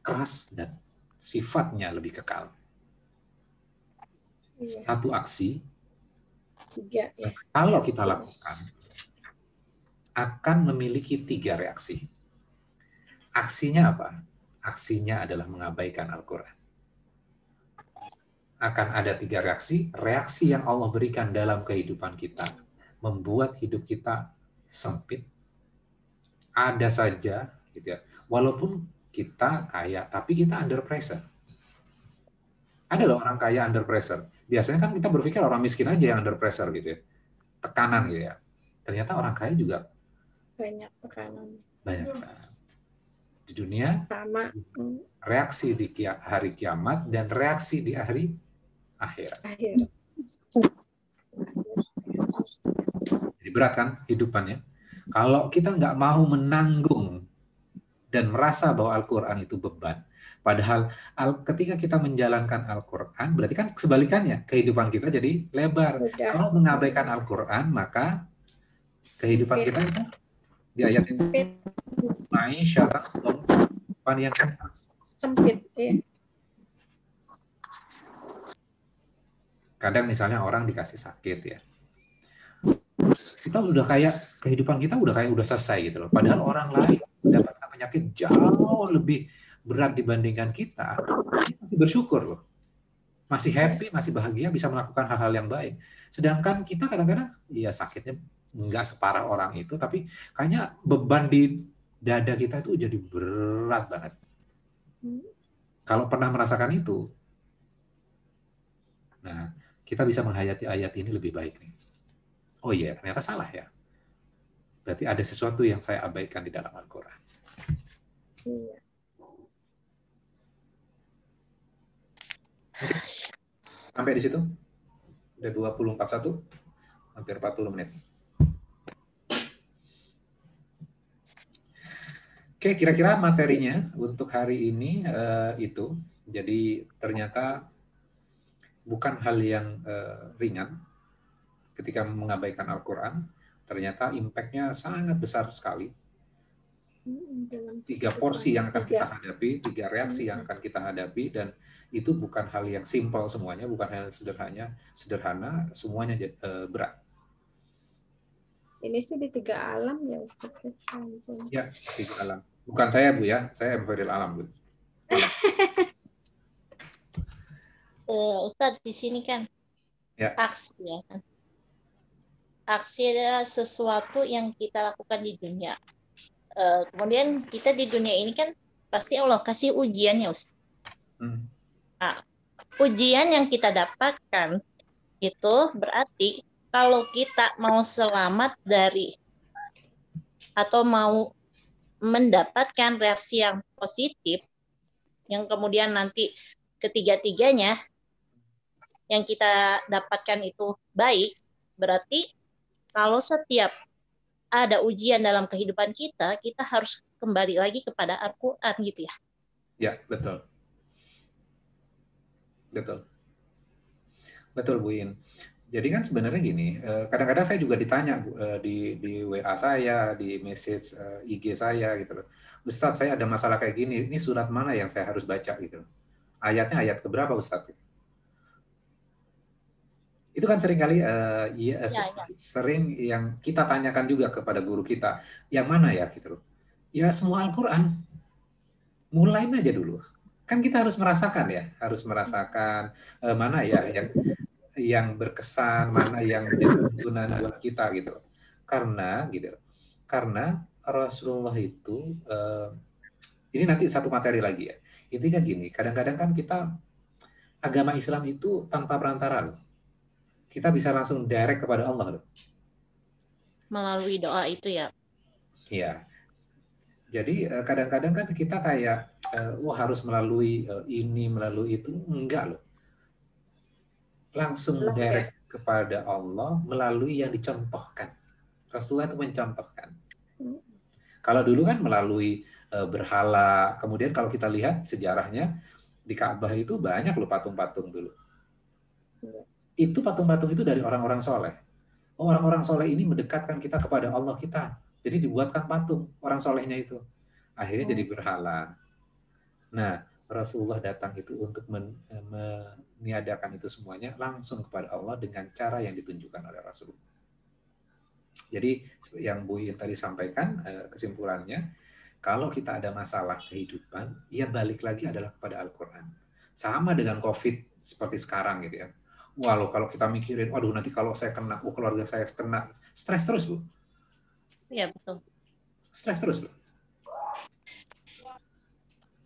keras dan sifatnya lebih kekal. Satu aksi kalau kita lakukan akan memiliki 3 reaksi. Aksinya apa? Aksinya adalah mengabaikan Al-Quran. Akan ada 3 reaksi. Reaksi yang Allah berikan dalam kehidupan kita membuat hidup kita sempit. Ada saja, gitu ya. Walaupun kita kaya, tapi kita under pressure. Ada loh orang kaya under pressure. Biasanya kan kita berpikir orang miskin aja yang under pressure gitu ya. Tekanan gitu ya. Ternyata orang kaya juga banyak tekanan. Banyak tekanan. Di dunia sama reaksi di hari kiamat dan reaksi di hari akhirat. Jadi berat kan hidupannya. Kalau kita nggak mau menanggung dan merasa bahwa Al-Quran itu beban. Padahal ketika kita menjalankan Al-Quran, berarti kan sebalikannya, kehidupan kita jadi lebar. Mudah. Kalau mengabaikan Al-Quran, maka kehidupan kita itu di ayat ini, ma'isyatan kehidupan yang Sempit. Ya. Kadang misalnya orang dikasih sakit ya, kita udah kayak kehidupan kita udah selesai gitu loh. Padahal orang lain mendapatkan penyakit jauh lebih berat dibandingkan kita masih bersyukur loh, masih happy, masih bahagia, bisa melakukan hal-hal yang baik. Sedangkan kita kadang-kadang ya sakitnya nggak separah orang itu, tapi kayaknya beban di dada kita itu jadi berat banget. Kalau pernah merasakan itu, nah kita bisa menghayati ayat ini lebih baik nih. Oh iya, ternyata salah ya. Berarti ada sesuatu yang saya abaikan di dalam Al-Quran. Iya. Oke. Sampai di situ? Udah 20:41, hampir 40 menit. Oke, kira-kira materinya untuk hari ini itu. Jadi ternyata bukan hal yang ringan ketika mengabaikan Al-Quran. Ternyata impact-nya sangat besar sekali. 3 porsi yang akan kita hadapi, 3 reaksi yang akan kita hadapi, dan itu bukan hal yang simpel semuanya, bukan hal yang sederhana, semuanya berat. Ini sih di 3 alam ya Ustaz. Ya, 3 alam. Bukan saya Bu ya, saya Emperil Alam Bu. Ustaz, di sini kan Ya. aksi ya. Aksi adalah sesuatu yang kita lakukan di dunia. Kemudian kita di dunia ini kan pasti Allah kasih ujian ya Ustaz. Nah, ujian yang kita dapatkan itu berarti kalau kita mau selamat dari atau mau mendapatkan reaksi yang positif, yang kemudian nanti ketiga-tiganya yang kita dapatkan itu baik, berarti kalau setiap ada ujian dalam kehidupan kita, kita harus kembali lagi kepada Al-Quran gitu ya. Ya, betul. Betul. Betul Bu In. Jadi kan sebenarnya gini, kadang-kadang saya juga ditanya di WA saya, di message IG saya gitu loh. Ustadz, saya ada masalah kayak gini, ini surat mana yang saya harus baca gitu. Ayatnya ayat keberapa Ustadz? Itu kan seringkali sering yang kita tanyakan juga kepada guru kita, yang mana ya gitu loh. Ya semua Al-Quran. Mulain aja dulu. Kan kita harus merasakan ya, harus merasakan mana ya yang berkesan, mana yang menjadi tuntunan buat kita gitu. Karena Rasulullah itu ini nanti satu materi lagi ya. Intinya gini, kadang-kadang kan kita agama Islam itu tanpa perantara loh. Kita bisa langsung direct kepada Allah loh. Melalui doa itu ya. Iya. Jadi kadang-kadang kan kita kayak harus melalui ini, melalui itu, enggak loh. Langsung direct kepada Allah melalui yang dicontohkan. Rasulullah itu mencontohkan. Kalau dulu kan melalui berhala, kemudian kalau kita lihat sejarahnya di Ka'bah itu banyak loh patung-patung dulu. Itu patung-patung itu dari orang-orang soleh. Orang-orang soleh ini mendekatkan kita kepada Allah kita. Jadi dibuatkan patung orang solehnya itu. Akhirnya jadi berhala. Nah, Rasulullah datang itu untuk meniadakan itu semuanya langsung kepada Allah dengan cara yang ditunjukkan oleh Rasulullah. Jadi yang Bu In tadi sampaikan kesimpulannya, kalau kita ada masalah kehidupan, ya balik lagi adalah kepada Al-Quran. Sama dengan COVID seperti sekarang gitu ya. Walau kalau kita mikirin, waduh nanti kalau saya kena, keluarga saya kena, stres terus Bu. Iya betul. Stres terus loh.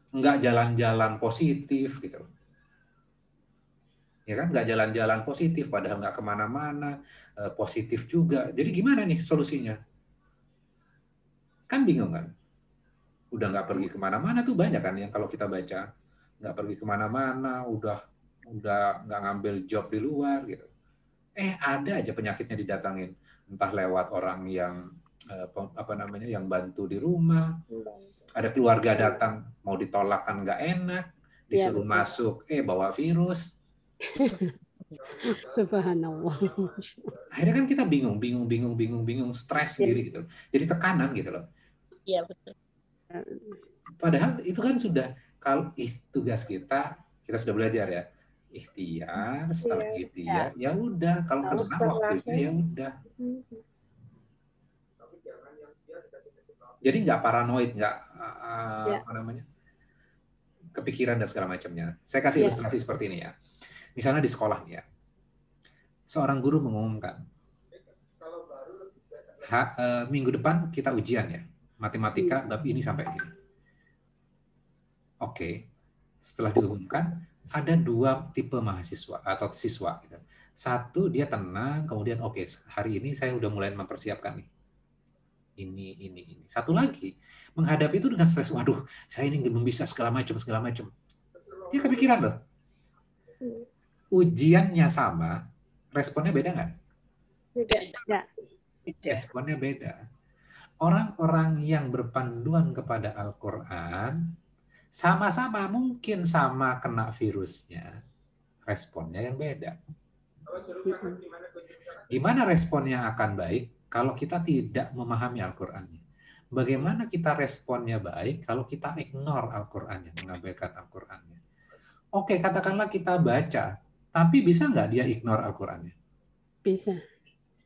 Nggak jalan-jalan positif gitu. Ya kan, nggak jalan-jalan positif, padahal nggak kemana-mana, positif juga. Jadi gimana nih solusinya? Kan bingung kan? Udah nggak pergi kemana-mana tuh banyak kan yang kalau kita baca. Nggak pergi kemana-mana, udah nggak ngambil job di luar gitu. Ada aja penyakitnya didatangin. Entah lewat orang yang yang bantu di rumah, Ada keluarga datang, mau ditolak kan nggak enak, disuruh masuk, bawa virus. Subhanallah. Akhirnya kan kita bingung, stres sendiri gitu. Jadi tekanan gitu loh. Iya, betul. Padahal itu kan sudah, kalau tugas kita sudah belajar ya. Ikhtiar, setelah ikhtiar, ya udah. Kalau kena waktunya ya udah. Jadi nggak paranoid, nggak apa namanya, kepikiran dan segala macamnya. Saya kasih ilustrasi seperti ini ya. Misalnya di sekolah ya, seorang guru mengumumkan, minggu depan kita ujian ya, matematika bab ini sampai ini. Oke, setelah diumumkan, ada 2 tipe mahasiswa atau siswa. Gitu. Satu, dia tenang, kemudian oke, hari ini saya udah mulai mempersiapkan nih. Ini. Satu lagi, menghadapi itu dengan stres, waduh, saya ini belum bisa segala macam. Dia kepikiran loh. Ujiannya sama, responnya beda nggak? Beda. Responnya beda. Orang-orang yang berpanduan kepada Al-Quran, sama-sama mungkin sama kena virusnya, responnya yang beda. Gimana responnya akan baik kalau kita tidak memahami Al-Qur'annya? Bagaimana kita responnya baik kalau kita ignore Al-Qur'annya, mengabaikan Al-Qur'annya? Oke, katakanlah kita baca, tapi bisa nggak dia ignore Al-Qur'annya? Bisa.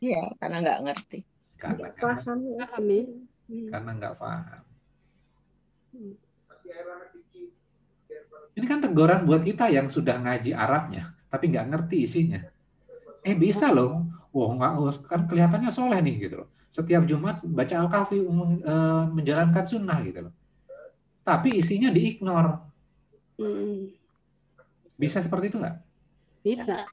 Iya, karena nggak ngerti. Karena nggak paham. Ini kan teguran buat kita yang sudah ngaji Arabnya, tapi nggak ngerti isinya. Bisa loh. Wah, kan kelihatannya soleh nih gitu loh. Setiap Jumat baca Al-Kahfi, menjalankan sunnah gitu loh. Tapi isinya diignore. Bisa seperti itu nggak? Bisa.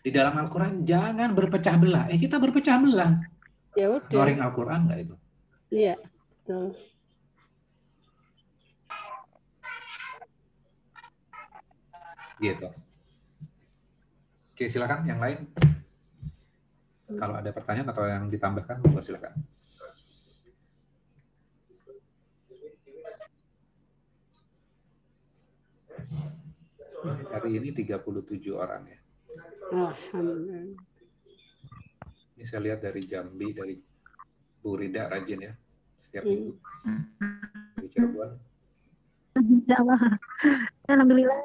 Di dalam Al-Quran jangan berpecah belah. Kita berpecah belah. Ya udah. Ignoring Al-Quran nggak itu? Iya, betul. Gitu. Oke, silakan yang lain. Kalau ada pertanyaan atau yang ditambahkan, monggo silakan. Hari ini 37 orang ya. Alhamdulillah. Ini saya lihat dari Jambi, dari Bu Rida rajin ya, setiap minggu. Di Cirebon. Alhamdulillah.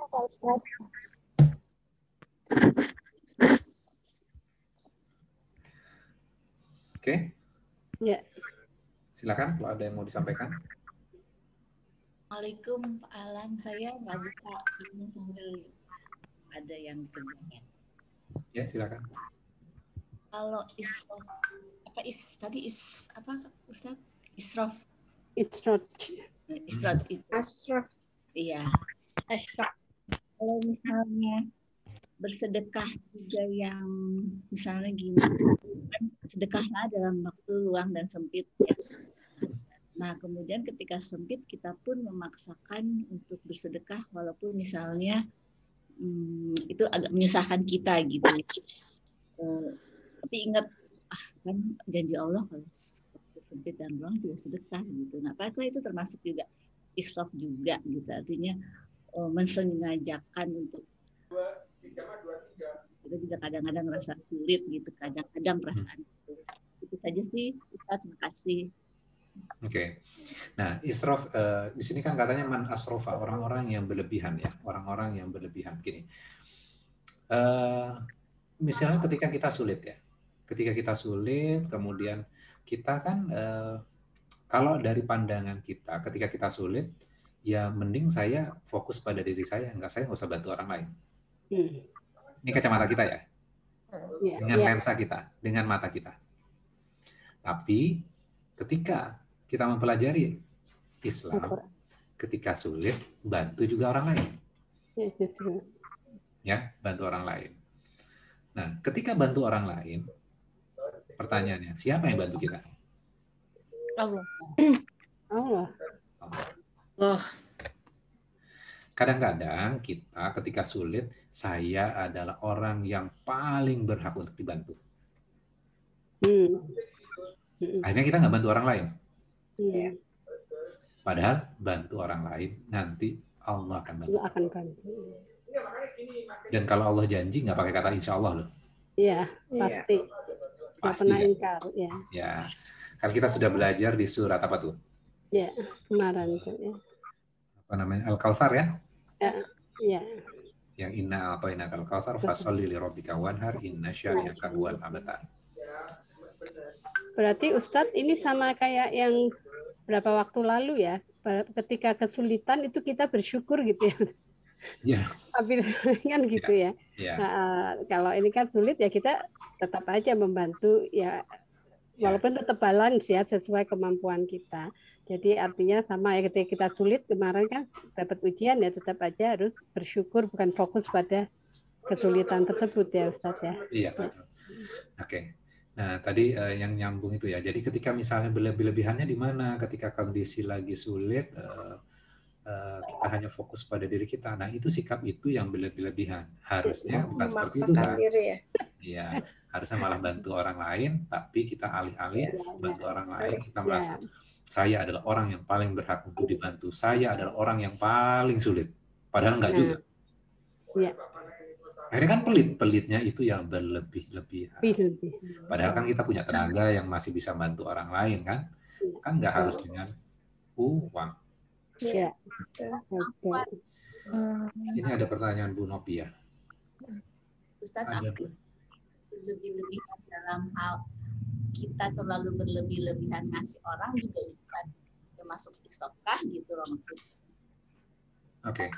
Oke. Ya. Silakan kalau ada yang mau disampaikan. Assalamualaikum, Pak Alam. Saya nggak buka ini sambil ada yang dikerjakan. Ya, silakan. Kalau Ustaz? Israf. Iya. Kalau misalnya bersedekah juga yang misalnya gini, sedekahlah dalam waktu luang dan sempit ya. Nah, kemudian ketika sempit kita pun memaksakan untuk bersedekah walaupun misalnya itu agak menyusahkan kita gitu. Tapi ingat kan janji Allah kalau sempit dan luang juga sedekah gitu. Nah, apakah itu termasuk juga israf juga gitu. Artinya mensengajakan untuk kita juga kadang-kadang merasa sulit gitu, kadang-kadang perasaan itu saja sih. Ustaz, terima kasih. Oke. Nah, israf di sini kan katanya man asrofa, orang-orang yang berlebihan ya, orang-orang yang berlebihan. Gini, misalnya ketika kita sulit ya, kemudian kita kan kalau dari pandangan kita, ketika kita sulit, ya mending saya fokus pada diri saya nggak usah bantu orang lain. Ini kacamata kita ya, dengan lensa kita, dengan mata kita. Tapi ketika kita mempelajari Islam, ketika sulit, bantu juga orang lain. Ya, bantu orang lain. Nah, ketika bantu orang lain, pertanyaannya, siapa yang bantu kita? Allah. Kadang-kadang kita ketika sulit, saya adalah orang yang paling berhak untuk dibantu. Akhirnya kita nggak bantu orang lain. Iya. Padahal bantu orang lain nanti Allah akan bantu. Allah akan bantu. Dan kalau Allah janji nggak pakai kata insya Allah loh. Iya, pasti. Nggak Pasti pernah ya. ingkar. Ya. Ya, kan kita sudah belajar di surat apa tuh? Ya, kemarin tuh ya. Apa namanya? Al-Kautsar ya? Ya. Yang inna a'tayna al-kautsar fasholli li rabbika wanhar inna syani'aka huwal abtar. Berarti Ustadz ini sama kayak yang berapa waktu lalu ya, ketika kesulitan itu kita bersyukur gitu ya. Ya. Tapi kan gitu ya. Ya. Kalau ini kan sulit ya kita tetap aja membantu ya, walaupun tetap balance ya sesuai kemampuan kita. Jadi artinya sama ya, ketika kita sulit kemarin kan dapat ujian ya tetap aja harus bersyukur, bukan fokus pada kesulitan tersebut ya Ustadz ya. Iya, betul. Oke. Nah, tadi yang nyambung itu ya. Jadi ketika misalnya berlebih-lebihannya di mana? Ketika kondisi lagi sulit, kita hanya fokus pada diri kita. Nah, itu sikap itu yang berlebih-lebihan. Harusnya bukan seperti itu kan? Iya, harusnya malah bantu orang lain, tapi kita alih-alih bantu orang lain, kita merasa saya adalah orang yang paling berhak untuk dibantu. Saya adalah orang yang paling sulit. Padahal enggak juga. Iya. Akhirnya kan pelitnya itu yang berlebih-lebihan. Padahal kan kita punya tenaga yang masih bisa bantu orang lain kan? Kan nggak harus dengan uang. Iya. Ini ada pertanyaan Bu Nopi ya. Ustaz, lebih-lebihan dalam hal kita terlalu berlebih-lebihan ngasih orang juga itu kan termasuk istofkah gitu loh maksudnya. Oke.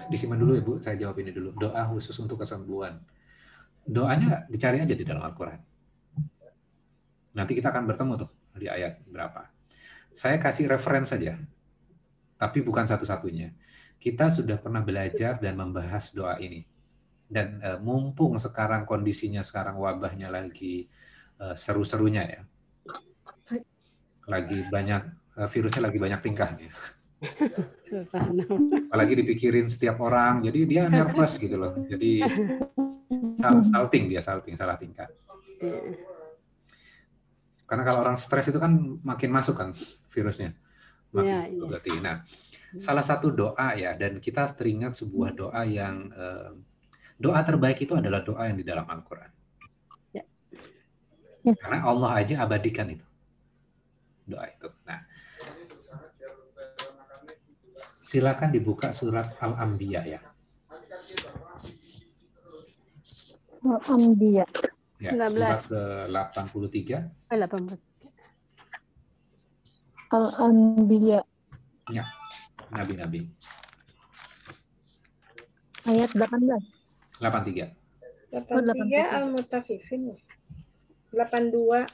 Disimpan dulu ya Bu, saya jawab ini dulu. Doa khusus untuk kesembuhan. Doanya dicari aja di dalam Al-Quran. Nanti kita akan bertemu tuh di ayat berapa. Saya kasih referensi saja, tapi bukan satu-satunya. Kita sudah pernah belajar dan membahas doa ini. Dan mumpung sekarang kondisinya sekarang wabahnya lagi seru-serunya ya. Lagi banyak, virusnya lagi banyak tingkahnya. Apalagi dipikirin setiap orang, jadi dia nervous gitu loh. Jadi salting, salah tingkah. Karena kalau orang stres itu kan makin masuk kan virusnya. Makin berarti. Nah, salah satu doa ya, dan kita teringat sebuah doa yang doa terbaik itu adalah doa yang di dalam Al-Quran. Karena Allah aja abadikan itu. Doa itu. Nah, silakan dibuka surat Al-Anbiya ya. Al-Anbiya. Ya, surat ke-83. Al-Anbiya. Ya, Nabi-Nabi. Ayat 18. 83. 83 Al-Mutaffifin. 82.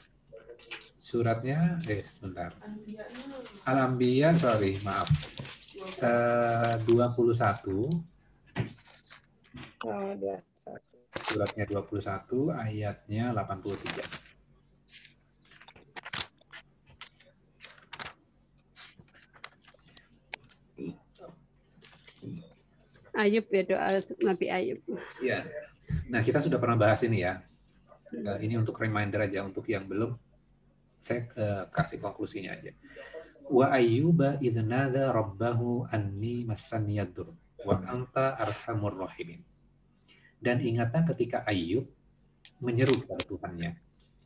Suratnya, sebentar. Al-Anbiya, maaf. 21. Oh, 21. Suratnya 21, ayatnya 83. Ayub ya, doa Nabi Ayub. Ya. Nah, kita sudah pernah bahas ini ya. Ini untuk reminder aja, untuk yang belum, saya kasih konklusinya aja. Wa ayyuba idh nadha rabbahu anni massaniyadur wa anta arhamur rahimin. Dan ingatlah ketika Ayub menyeru kepada Tuhannya,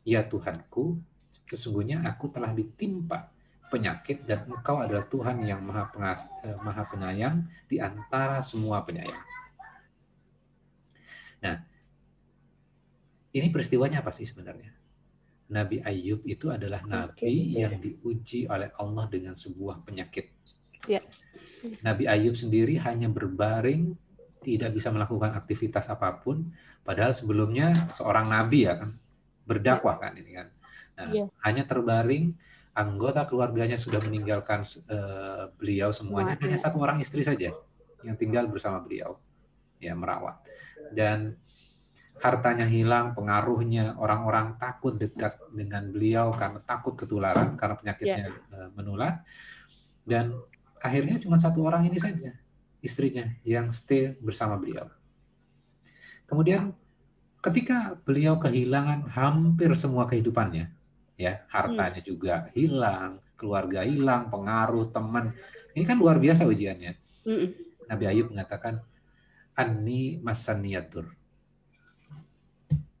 ya Tuhanku, sesungguhnya aku telah ditimpa penyakit dan Engkau adalah Tuhan yang maha penyayang di antara semua penyayang. Nah, ini peristiwanya apa sih sebenarnya? Nabi Ayub itu adalah nabi yang diuji oleh Allah dengan sebuah penyakit. Ya. Nabi Ayub sendiri hanya berbaring, tidak bisa melakukan aktivitas apapun, padahal sebelumnya seorang nabi ya kan, berdakwah kan ini kan. Nah, hanya terbaring, anggota keluarganya sudah meninggalkan beliau semuanya, hanya satu orang istri saja yang tinggal bersama beliau, ya merawat. Dan hartanya hilang, pengaruhnya, orang-orang takut dekat dengan beliau karena takut ketularan, karena penyakitnya menular. Dan akhirnya cuma satu orang ini saja, istrinya, yang stay bersama beliau. Kemudian ketika beliau kehilangan hampir semua kehidupannya, ya, hartanya juga hilang, keluarga hilang, pengaruh teman. Ini kan luar biasa ujiannya. Nabi Ayub mengatakan, Anni masaniyatur.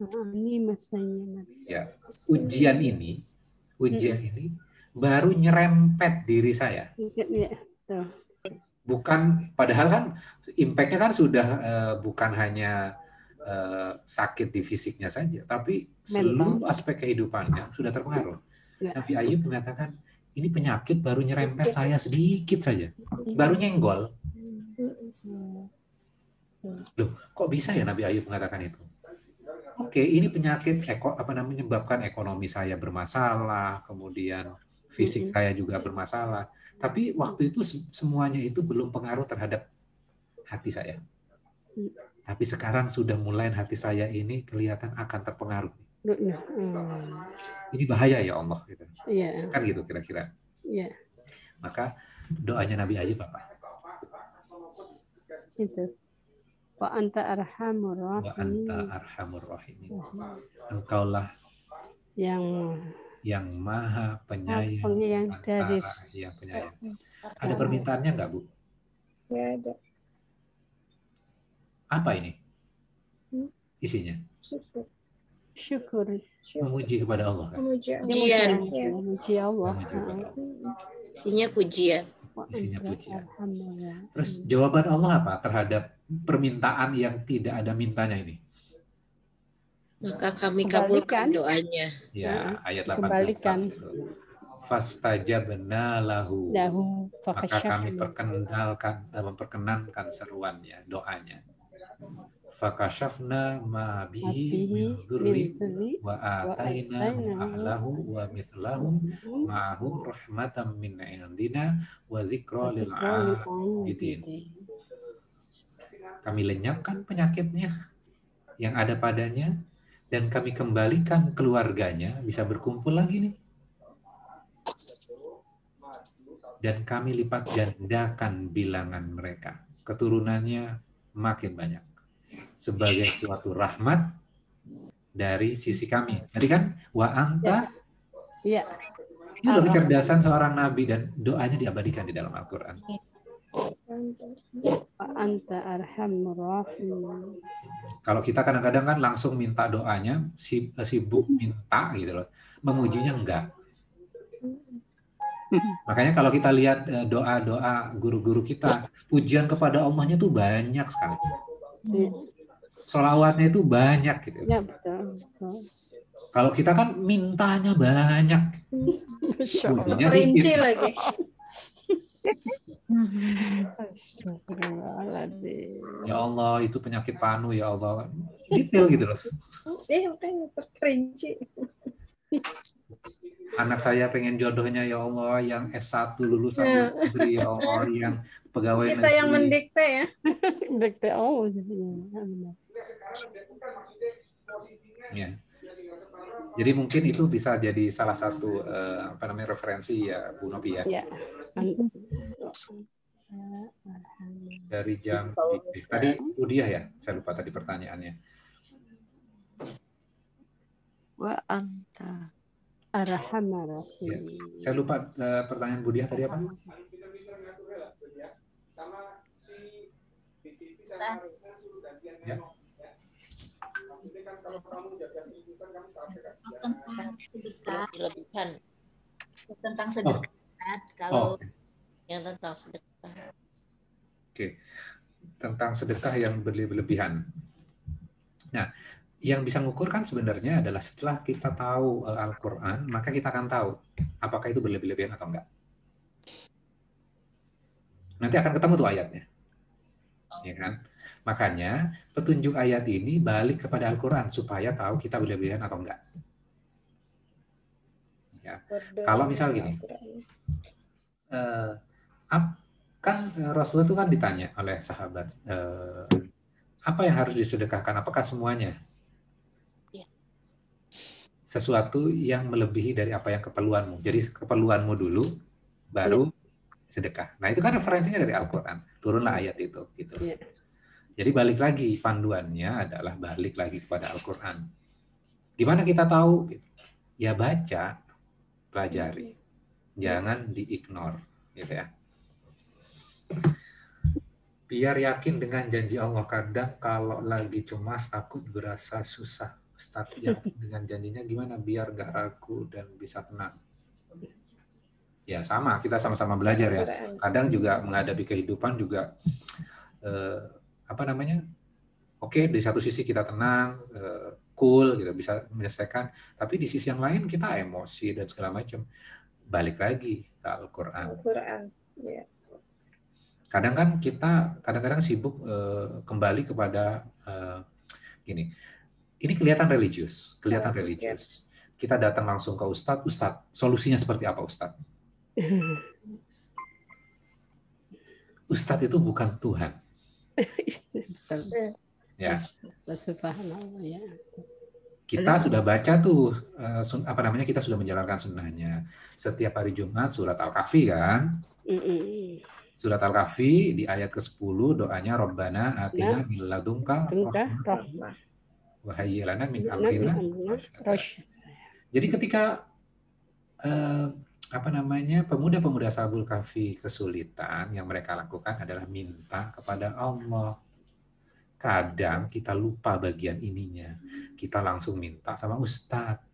Ini masanya. Ya, ujian ini baru nyerempet diri saya. Ya, Bukan, padahal kan impact-nya kan sudah bukan hanya sakit di fisiknya saja, tapi seluruh aspek kehidupannya sudah terpengaruh. Nabi Ayub mengatakan, ini penyakit baru nyerempet saya sedikit saja, baru nyenggol. Loh, kok bisa ya Nabi Ayub mengatakan itu? Oke, ini penyakit menyebabkan ekonomi saya bermasalah, kemudian fisik saya juga bermasalah. Tapi waktu itu semuanya itu belum pengaruh terhadap hati saya. Tapi sekarang sudah mulai hati saya ini kelihatan akan terpengaruh. Ini bahaya ya Allah. Gitu. Kan gitu kira-kira. Maka doanya Nabi Ayub apa? Itu. Wa anta arhamur rahimin. Engkaulah yang maha penyayang dari yang penyayang. Ada permintaannya nggak, Bu? Nggak ada. Apa ini? Isinya? Syukur. Memuji kepada Allah. Kan? Memuji Allah. Isinya pujian. Isinya pujian. Terus jawaban Allah apa terhadap permintaan yang tidak ada mintanya ini? Maka kami kabulkan doanya. Ya, ayat 8. Kembalikan. Fastajabna lahu. Maka kami memperkenankan seruannya, doanya. Fakashafna ma bihi min dzurri wa atainahu ahlahu wa mithlahum ma'ahum rahmatan min indina wa dzikra lil 'abidin. Kami lenyapkan penyakitnya yang ada padanya dan kami kembalikan keluarganya bisa berkumpul lagi nih. Dan kami lipat gandakan bilangan mereka. Keturunannya makin banyak. Sebagai suatu rahmat dari sisi kami. Tadi kan wa anta. Iya. Ini loh kecerdasan seorang nabi dan doanya diabadikan di dalam Al-Qur'an. Wa anta arhamur rahimin. Kalau kita kadang-kadang kan langsung minta doanya, sibuk minta gitu loh. Memujinya enggak. Makanya kalau kita lihat doa-doa guru-guru kita, pujian kepada Allahnya tuh banyak sekali. Sholawatnya itu banyak gitu. Ya, betul. Kalau kita kan mintanya banyak. Pujinya Rinci lagi. Ya Allah, itu penyakit panu ya Allah. Detail gitu loh. Makanya terperinci. Anak saya pengen jodohnya ya Allah yang S1 lulusan negeri ya Allah, yang pegawai kita negeri. Yang mendikte ya. Dikte ya. Jadi mungkin itu bisa jadi salah satu referensi ya Bu Novi ya. Ya. Dari jam tadi Udiah ya, saya lupa tadi pertanyaannya. Wa anta arhamar rahim. Ya. Saya lupa pertanyaan Budiah tadi apa? Ya. Tentang sedekah. Kalau yang tentang sedekah. Oke. Tentang sedekah yang berlebihan. Nah, yang bisa mengukur kan sebenarnya adalah setelah kita tahu Al-Quran, maka kita akan tahu apakah itu berlebihan atau enggak. Nanti akan ketemu tuh ayatnya. Ya kan? Makanya petunjuk ayat ini balik kepada Al-Quran supaya tahu kita berlebihan atau enggak. Ya. Kalau misal gini, kan Rasulullah itu kan ditanya oleh sahabat, apa yang harus disedekahkan? Apakah semuanya? Sesuatu yang melebihi dari apa yang keperluanmu. Jadi keperluanmu dulu, baru sedekah. Nah itu kan referensinya dari Al-Quran. Turunlah ayat itu. Gitu. Jadi balik lagi, panduannya adalah balik lagi kepada Al-Quran. Gimana kita tahu? Ya baca. pelajari. Jangan di-ignore, gitu ya. Biar yakin dengan janji Allah. Kadang kalau lagi cemas, takut, berasa susah. Ustaz, yakin dengan janjinya gimana biar gak ragu dan bisa tenang? Ya sama, kita sama-sama belajar ya. Kadang juga menghadapi kehidupan juga Oke, di satu sisi kita tenang, cool, gitu, bisa menyelesaikan. Tapi di sisi yang lain kita emosi dan segala macam. Balik lagi ke Al-Quran. Ya. Kadang kan kita kadang-kadang sibuk kembali kepada gini. Ini kelihatan religius, Kita datang langsung ke Ustadz, solusinya seperti apa Ustadz? Ustadz itu bukan Tuhan. Ya. Kita sudah baca tuh kita sudah menjalankan sunnahnya. Setiap hari Jumat surat Al-Kahfi kan? Surat Al-Kahfi di ayat ke-10 doanya Rabbana atina min ladunka rahmah wa hayyi lana min amrina rasyada. Jadi ketika pemuda-pemuda Ashabul Kahfi kesulitan, yang mereka lakukan adalah minta kepada Allah. Kadang kita lupa bagian ininya. Kita langsung minta sama Ustadz.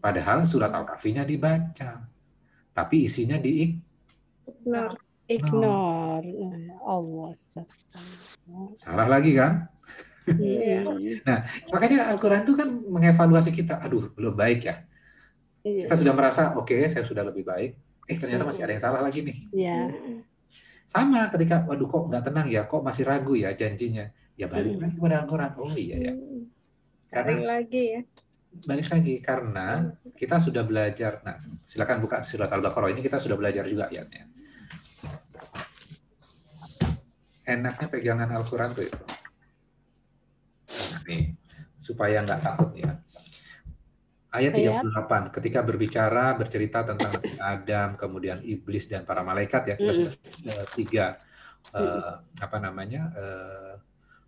Padahal surat Al-Kahfi-nya dibaca. Tapi isinya ignore. Allah. Salah lagi kan? Nah, makanya Al-Quran itu kan mengevaluasi kita. Aduh, belum baik ya. Kita sudah merasa, oke, saya sudah lebih baik. Ternyata masih ada yang salah lagi nih. Sama ketika, waduh kok nggak tenang ya, kok masih ragu ya janjinya. Ya balik lagi kepada Al-Quran. Oh iya ya. Balik lagi karena kita sudah belajar. Nah, silakan buka surat Al-Baqarah, ini kita sudah belajar juga ayatnya. Enaknya pegangan Al-Quran tuh itu. Nah, nih, supaya nggak takut ya. Ayat 38, ketika bercerita tentang Adam, kemudian iblis dan para malaikat ya, kita sudah tiga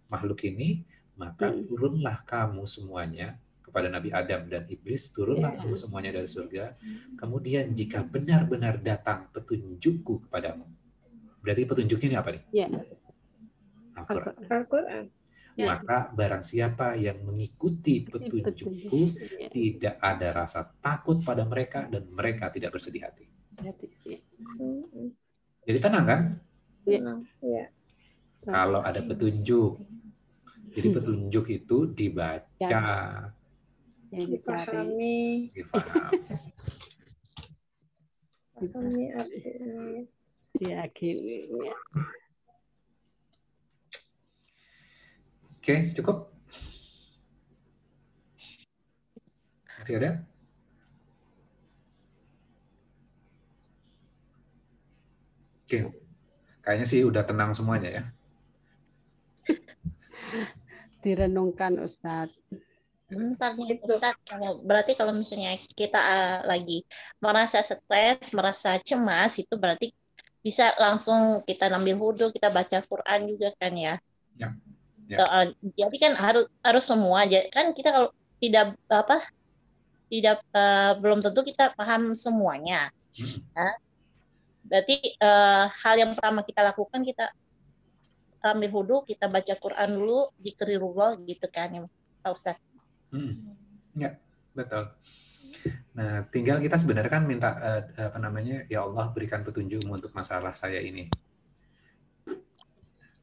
makhluk ini, maka turunlah kamu semuanya kepada Nabi Adam dan iblis, turunlah kamu semuanya dari surga. Kemudian jika benar-benar datang petunjukku kepadamu. Berarti petunjuknya ini apa nih? Al-Quran. Maka barang siapa yang mengikuti petunjukku, tidak ada rasa takut pada mereka dan mereka tidak bersedih hati. Jadi tenang kan? Kalau ada petunjuk. Jadi petunjuk itu dibaca, dipahami artinya, diyakini. Oke, cukup? Masih ada? Oke. Kayaknya sih udah tenang semuanya ya. Direnungkan Ustadz. Bentar nih Ustadz, berarti kalau misalnya kita lagi merasa stres, merasa cemas, itu berarti bisa langsung kita ambil wudhu, kita baca Quran juga kan ya? Ya. Jadi kan harus semua aja kan, kita kalau tidak belum tentu kita paham semuanya. Berarti hal yang pertama kita lakukan, kita ambil wudhu, kita baca Quran dulu, zikrillah gitu kan ya Pak Ustaz. Ya, betul. Nah, tinggal kita sebenarnya kan minta ya Allah berikan petunjukmu untuk masalah saya ini.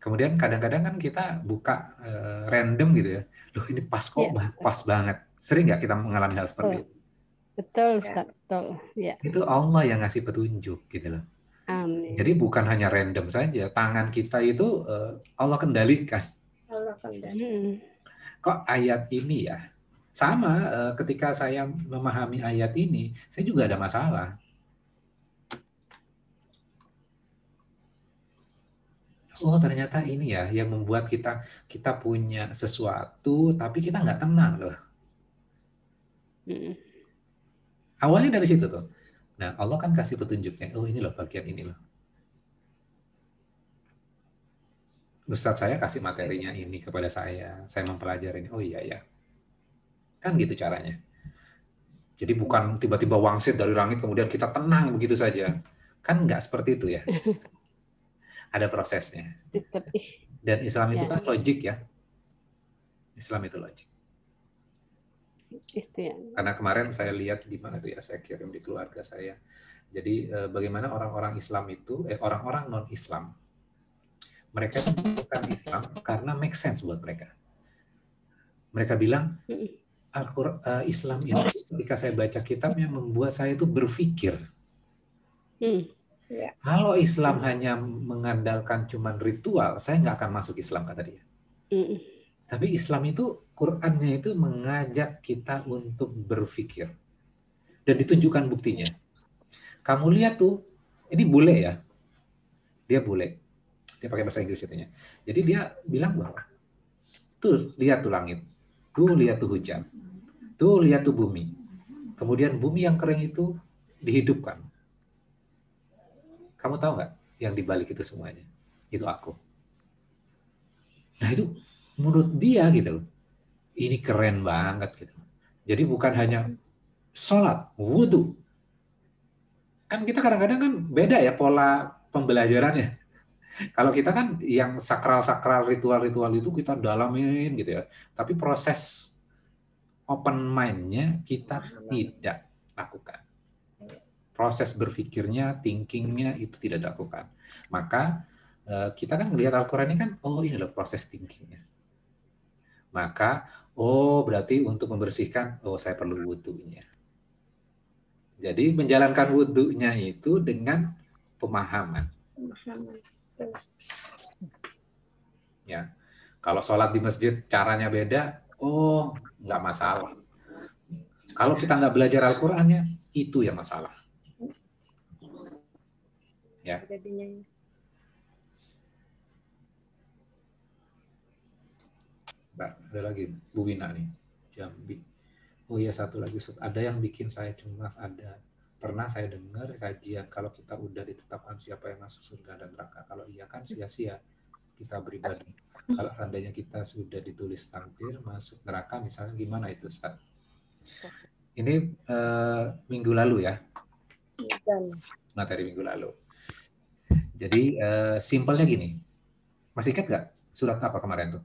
Kemudian kadang-kadang kan kita buka random gitu ya. Loh ini pas kok, pas banget. Sering nggak kita mengalami hal seperti itu? Betul, Ustaz. Betul. Ya. Itu Allah yang ngasih petunjuk gitu loh. Amin. Jadi bukan hanya random saja. Tangan kita itu Allah kendalikan. Kok ayat ini ya? Sama ketika saya memahami ayat ini, saya juga ada masalah. Oh ternyata ini ya yang membuat kita punya sesuatu tapi kita nggak tenang loh. Awalnya dari situ tuh. Nah Allah kan kasih petunjuknya. Oh ini loh bagian ini loh. Ustadz saya kasih materinya ini kepada saya mempelajari ini. Oh iya ya. Kan gitu caranya. Jadi bukan tiba-tiba wangsit dari langit kemudian kita tenang begitu saja. Kan nggak seperti itu ya. Ada prosesnya. Dan Islam itu kan logik ya. Islam itu logik. Karena kemarin saya lihat di mana tuh ya, saya kirim di keluarga saya. Jadi bagaimana orang-orang Islam itu, orang-orang non-Islam, mereka bukan Islam karena make sense buat mereka. Mereka bilang, Islam itu ketika saya baca kitabnya membuat saya itu berpikir. Kalau Islam hanya mengandalkan cuman ritual, saya nggak akan masuk Islam, kata dia. Tapi Islam itu, Qur'annya itu mengajak kita untuk berpikir. Dan ditunjukkan buktinya. Kamu lihat tuh, ini bule ya. Dia bule. Dia pakai bahasa Inggris itunya. Jadi dia bilang bahwa, tuh lihat tuh langit. Tuh lihat tuh hujan. Tuh lihat tuh bumi. Kemudian bumi yang kering itu dihidupkan. Kamu tahu nggak yang dibalik itu semuanya? Itu aku. Nah itu menurut dia gitu loh. Ini keren banget gitu. Jadi bukan hanya sholat, wudhu. Kan kita kadang-kadang kan beda ya pola pembelajarannya. Kalau kita kan yang sakral-sakral, ritual-ritual itu kita dalamin gitu ya. Tapi proses open mind-nya kita tidak lakukan. Proses berpikirnya, thinkingnya itu tidak dilakukan. Maka kita kan melihat Al-Quran ini kan, oh ini adalah proses thinkingnya. Maka, oh berarti untuk membersihkan, oh saya perlu wudhunya. Jadi menjalankan wudhunya itu dengan pemahaman. Ya, kalau sholat di masjid caranya beda, oh nggak masalah. Kalau kita nggak belajar Al-Qurannya, itu yang masalah. Ya. Mbak, ada lagi Bu Wina nih, Jambi. Oh iya satu lagi, ada yang bikin saya cemas, ada. Pernah saya dengar kajian kalau kita udah ditetapkan siapa yang masuk surga dan neraka. Kalau iya kan sia-sia kita beribadah. Kalau seandainya kita sudah ditulis takdir masuk neraka misalnya, gimana itu Ustaz? Ini minggu lalu ya, materi minggu lalu. Jadi simpelnya gini, masih ingat nggak surat apa kemarin tuh?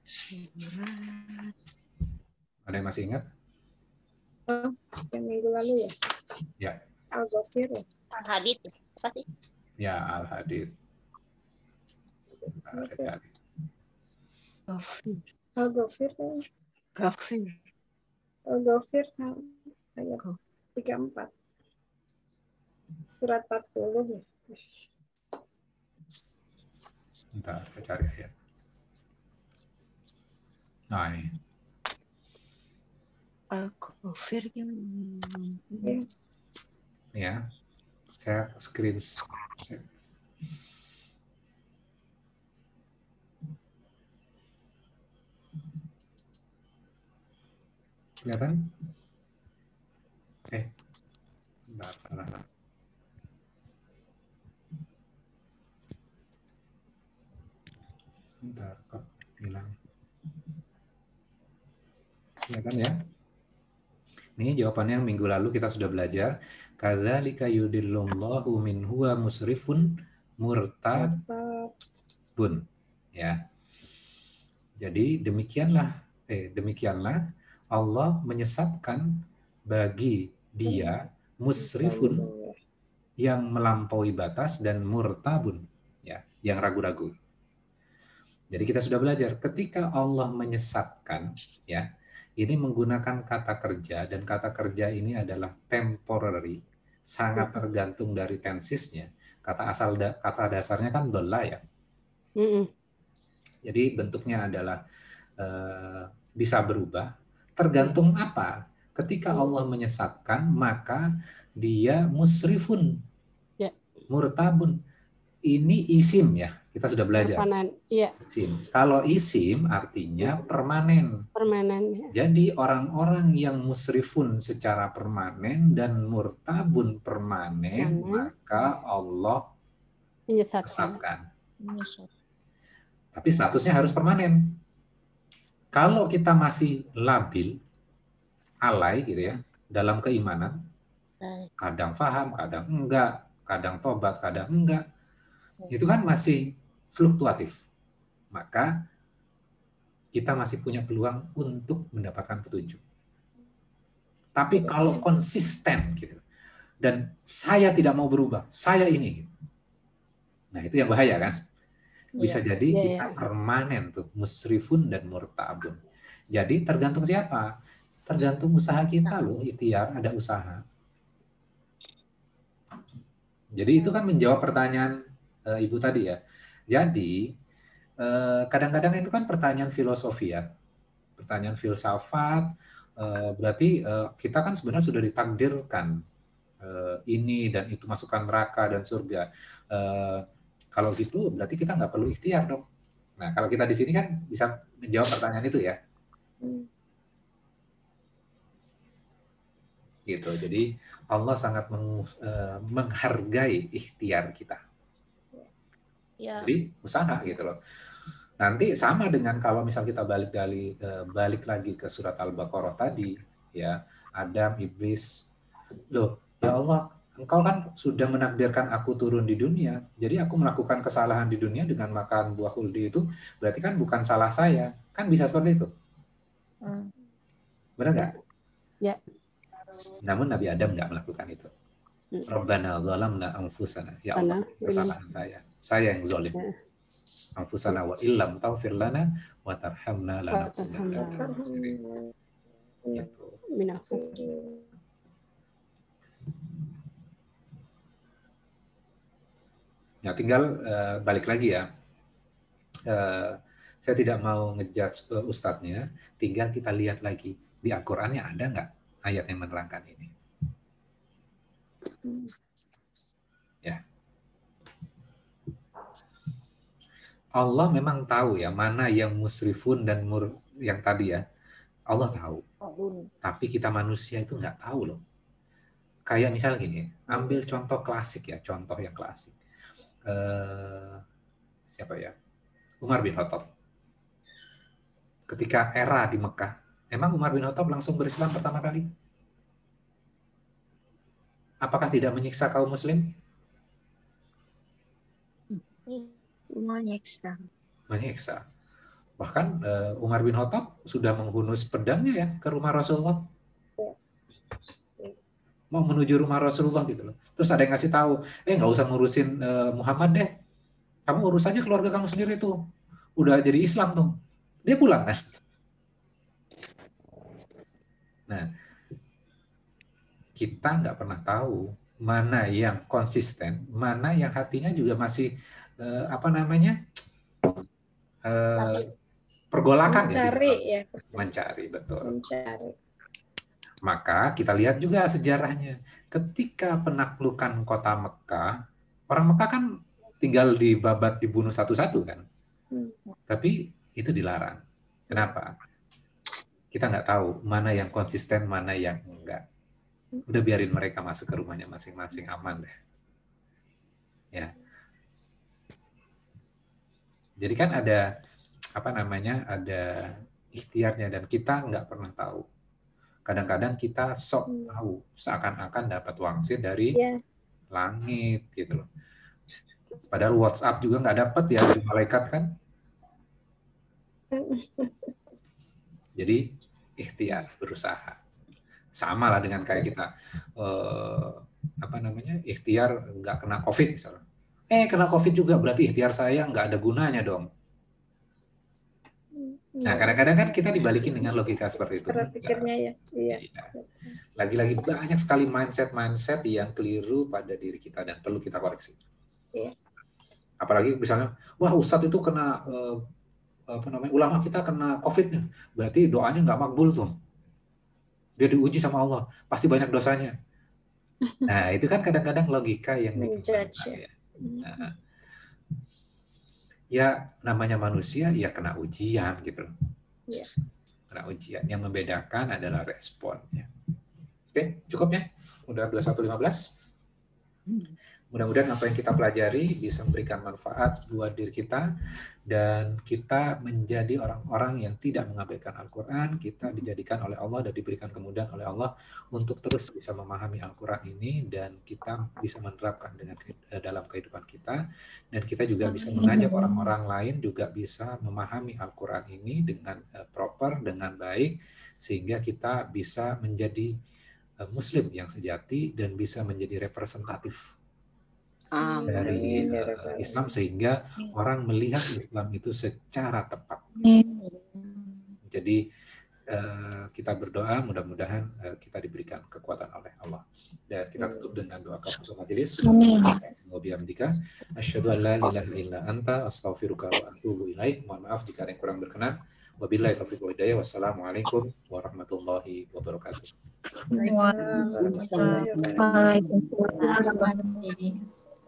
Surat. Ada yang masih ingat? Yang minggu lalu ya? Ya. Al-Ghafir ya? Al-Hadid. Apa sih? Ya, Al-Hadid. Al-Ghafir kan? Ghafir. Al-Ghafir kan? Ayat 34. Surat 40 ya? Bentar, kita cari ayat. Nah, ini. Al-Ghafir yang... Ya, saya screenshot. Kelihatan? Bentar. Bentar, kok hilang. Kelihatan ya? Ini jawabannya yang minggu lalu kita sudah belajar. Kadzalika yudillullahu min huwa musrifun murtabun. Ya. Jadi demikianlah Allah menyesatkan bagi dia musrifun yang melampaui batas dan murtabun ya, yang ragu-ragu. Jadi kita sudah belajar ketika Allah menyesatkan ya, ini menggunakan kata kerja, dan kata kerja ini adalah temporary, sangat tergantung dari tensisnya. Kata dasarnya kan dolla ya. Jadi bentuknya adalah bisa berubah, tergantung apa. Ketika Allah menyesatkan, maka dia musrifun, murtabun. Ini isim ya, kita sudah belajar. Isim. Kalau isim artinya permanen. Jadi orang-orang yang musrifun secara permanen dan murtabun permanen, maka Allah menyesatkan. Tapi statusnya harus permanen. Kalau kita masih labil, alay gitu ya, dalam keimanan, kadang paham, kadang enggak, kadang tobat, kadang enggak, itu kan masih fluktuatif. Maka kita masih punya peluang untuk mendapatkan petunjuk. Tapi kalau konsisten gitu, dan saya tidak mau berubah, saya ini, nah itu yang bahaya kan? Bisa jadi kita permanen tuh, musrifun dan murtabun. Jadi tergantung siapa? Tergantung usaha kita loh, ikhtiar, ada usaha. Jadi itu kan menjawab pertanyaan Ibu tadi ya. Jadi kadang-kadang itu kan pertanyaan filosofi ya, pertanyaan filsafat. Berarti kita kan sebenarnya sudah ditakdirkan ini dan itu, masukkan neraka dan surga. Kalau gitu berarti kita nggak perlu ikhtiar dong. Nah kalau kita di sini kan bisa menjawab pertanyaan itu ya. Gitu. Jadi Allah sangat menghargai ikhtiar kita. Jadi usaha gitu loh. Nanti sama dengan kalau misal kita balik lagi ke surat Al-Baqarah tadi ya, Adam, iblis, loh ya Allah, Engkau kan sudah menakdirkan aku turun di dunia, jadi aku melakukan kesalahan di dunia dengan makan buah khuldi itu, berarti kan bukan salah saya, kan bisa seperti itu. Benar nggak? Ya. Namun Nabi Adam nggak melakukan itu. Rabbana zalamna anfusana, ya Allah, kesalahan saya yang zalim. Anfusana wa illam taghfir lana wa tarhamna lanakunanna minal khasirin. Nah, tinggal balik lagi ya. Saya tidak mau ngejudge ustadznya, tinggal kita lihat lagi di Al-Qur'annya ada nggak ayat yang menerangkan ini. Ya. Allah memang tahu ya mana yang musrifun dan yang tadi ya. Allah tahu. Tapi kita manusia itu nggak tahu loh. Kayak misalnya gini, ambil contoh klasik ya, contoh yang klasik. Siapa ya? Umar bin Khattab. Ketika era di Mekah, emang Umar bin Khattab langsung berislam pertama kali? Apakah tidak menyiksa kaum muslim? Menyiksa. Bahkan Umar bin Khattab sudah menghunus pedangnya ya ke rumah Rasulullah. Mau menuju rumah Rasulullah gitu loh. Terus ada yang ngasih tahu, nggak usah ngurusin Muhammad deh. Kamu urus aja keluarga kamu sendiri tuh. Udah jadi Islam tuh. Dia pulang kan. Nah, kita nggak pernah tahu mana yang konsisten, mana yang hatinya juga masih pergolakan mencari ya. Mencari, betul. Mencari. Maka kita lihat juga sejarahnya. Ketika penaklukan kota Mekah, orang Mekah kan tinggal dibabat, dibunuh satu-satu kan. Tapi itu dilarang. Kenapa? Kita nggak tahu mana yang konsisten, mana yang enggak. Udah biarin mereka masuk ke rumahnya masing-masing, aman deh. Ya. Jadi kan ada ada ikhtiarnya dan kita nggak pernah tahu. Kadang-kadang kita sok tahu, seakan-akan dapat wangsit dari langit gitu loh. Padahal WhatsApp juga nggak dapat ya dari malaikat kan. Jadi ikhtiar, berusaha. Sama lah dengan kayak kita ikhtiar nggak kena COVID misalnya. Kena COVID juga berarti ikhtiar saya nggak ada gunanya dong. Nah, kadang-kadang kan kita dibalikin dengan logika seperti itu. Cara pikirnya ya. Iya. Lagi-lagi banyak sekali mindset yang keliru pada diri kita dan perlu kita koreksi. Iya. Apalagi misalnya, wah Ustadz itu kena ulama kita kena COVID-nya, berarti doanya nggak makbul tuh. Dia diuji sama Allah, pasti banyak dosanya. Nah, itu kan kadang-kadang logika yang menjudge. Ya namanya manusia ya kena ujian gitu loh. Ya. Kena ujian. Yang membedakan adalah responnya. Oke, cukup ya? Udah 21.15. Mudah-mudahan apa yang kita pelajari bisa memberikan manfaat buat diri kita, dan kita menjadi orang-orang yang tidak mengabaikan Al-Quran. Kita dijadikan oleh Allah dan diberikan kemudahan oleh Allah untuk terus bisa memahami Al-Quran ini, dan kita bisa menerapkan dalam kehidupan kita, dan kita juga bisa mengajak orang-orang lain juga bisa memahami Al-Quran ini dengan proper, dengan baik, sehingga kita bisa menjadi Muslim yang sejati dan bisa menjadi representatif dari Islam, sehingga orang melihat Islam itu secara tepat. Jadi kita berdoa mudah-mudahan kita diberikan kekuatan oleh Allah. Dan kita tutup dengan doa kafaratul majelis. Bihamdika asyhadu an la ilaha illa anta astaghfiruka wa atubu ilaik. Mohon maaf jika ada yang kurang berkenan. Wabillahi taufiq wal hidayah. Wassalamualaikum warahmatullahi wabarakatuh.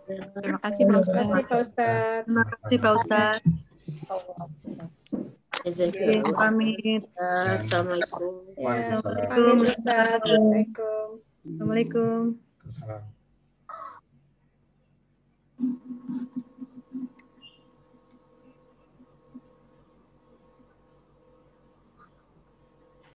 Terima kasih Pak Ustaz. Terima kasih Pak Ustaz. Pamit. Assalamualaikum. Waalaikumsalam Ustaz. Assalamualaikum. Waalaikumsalam.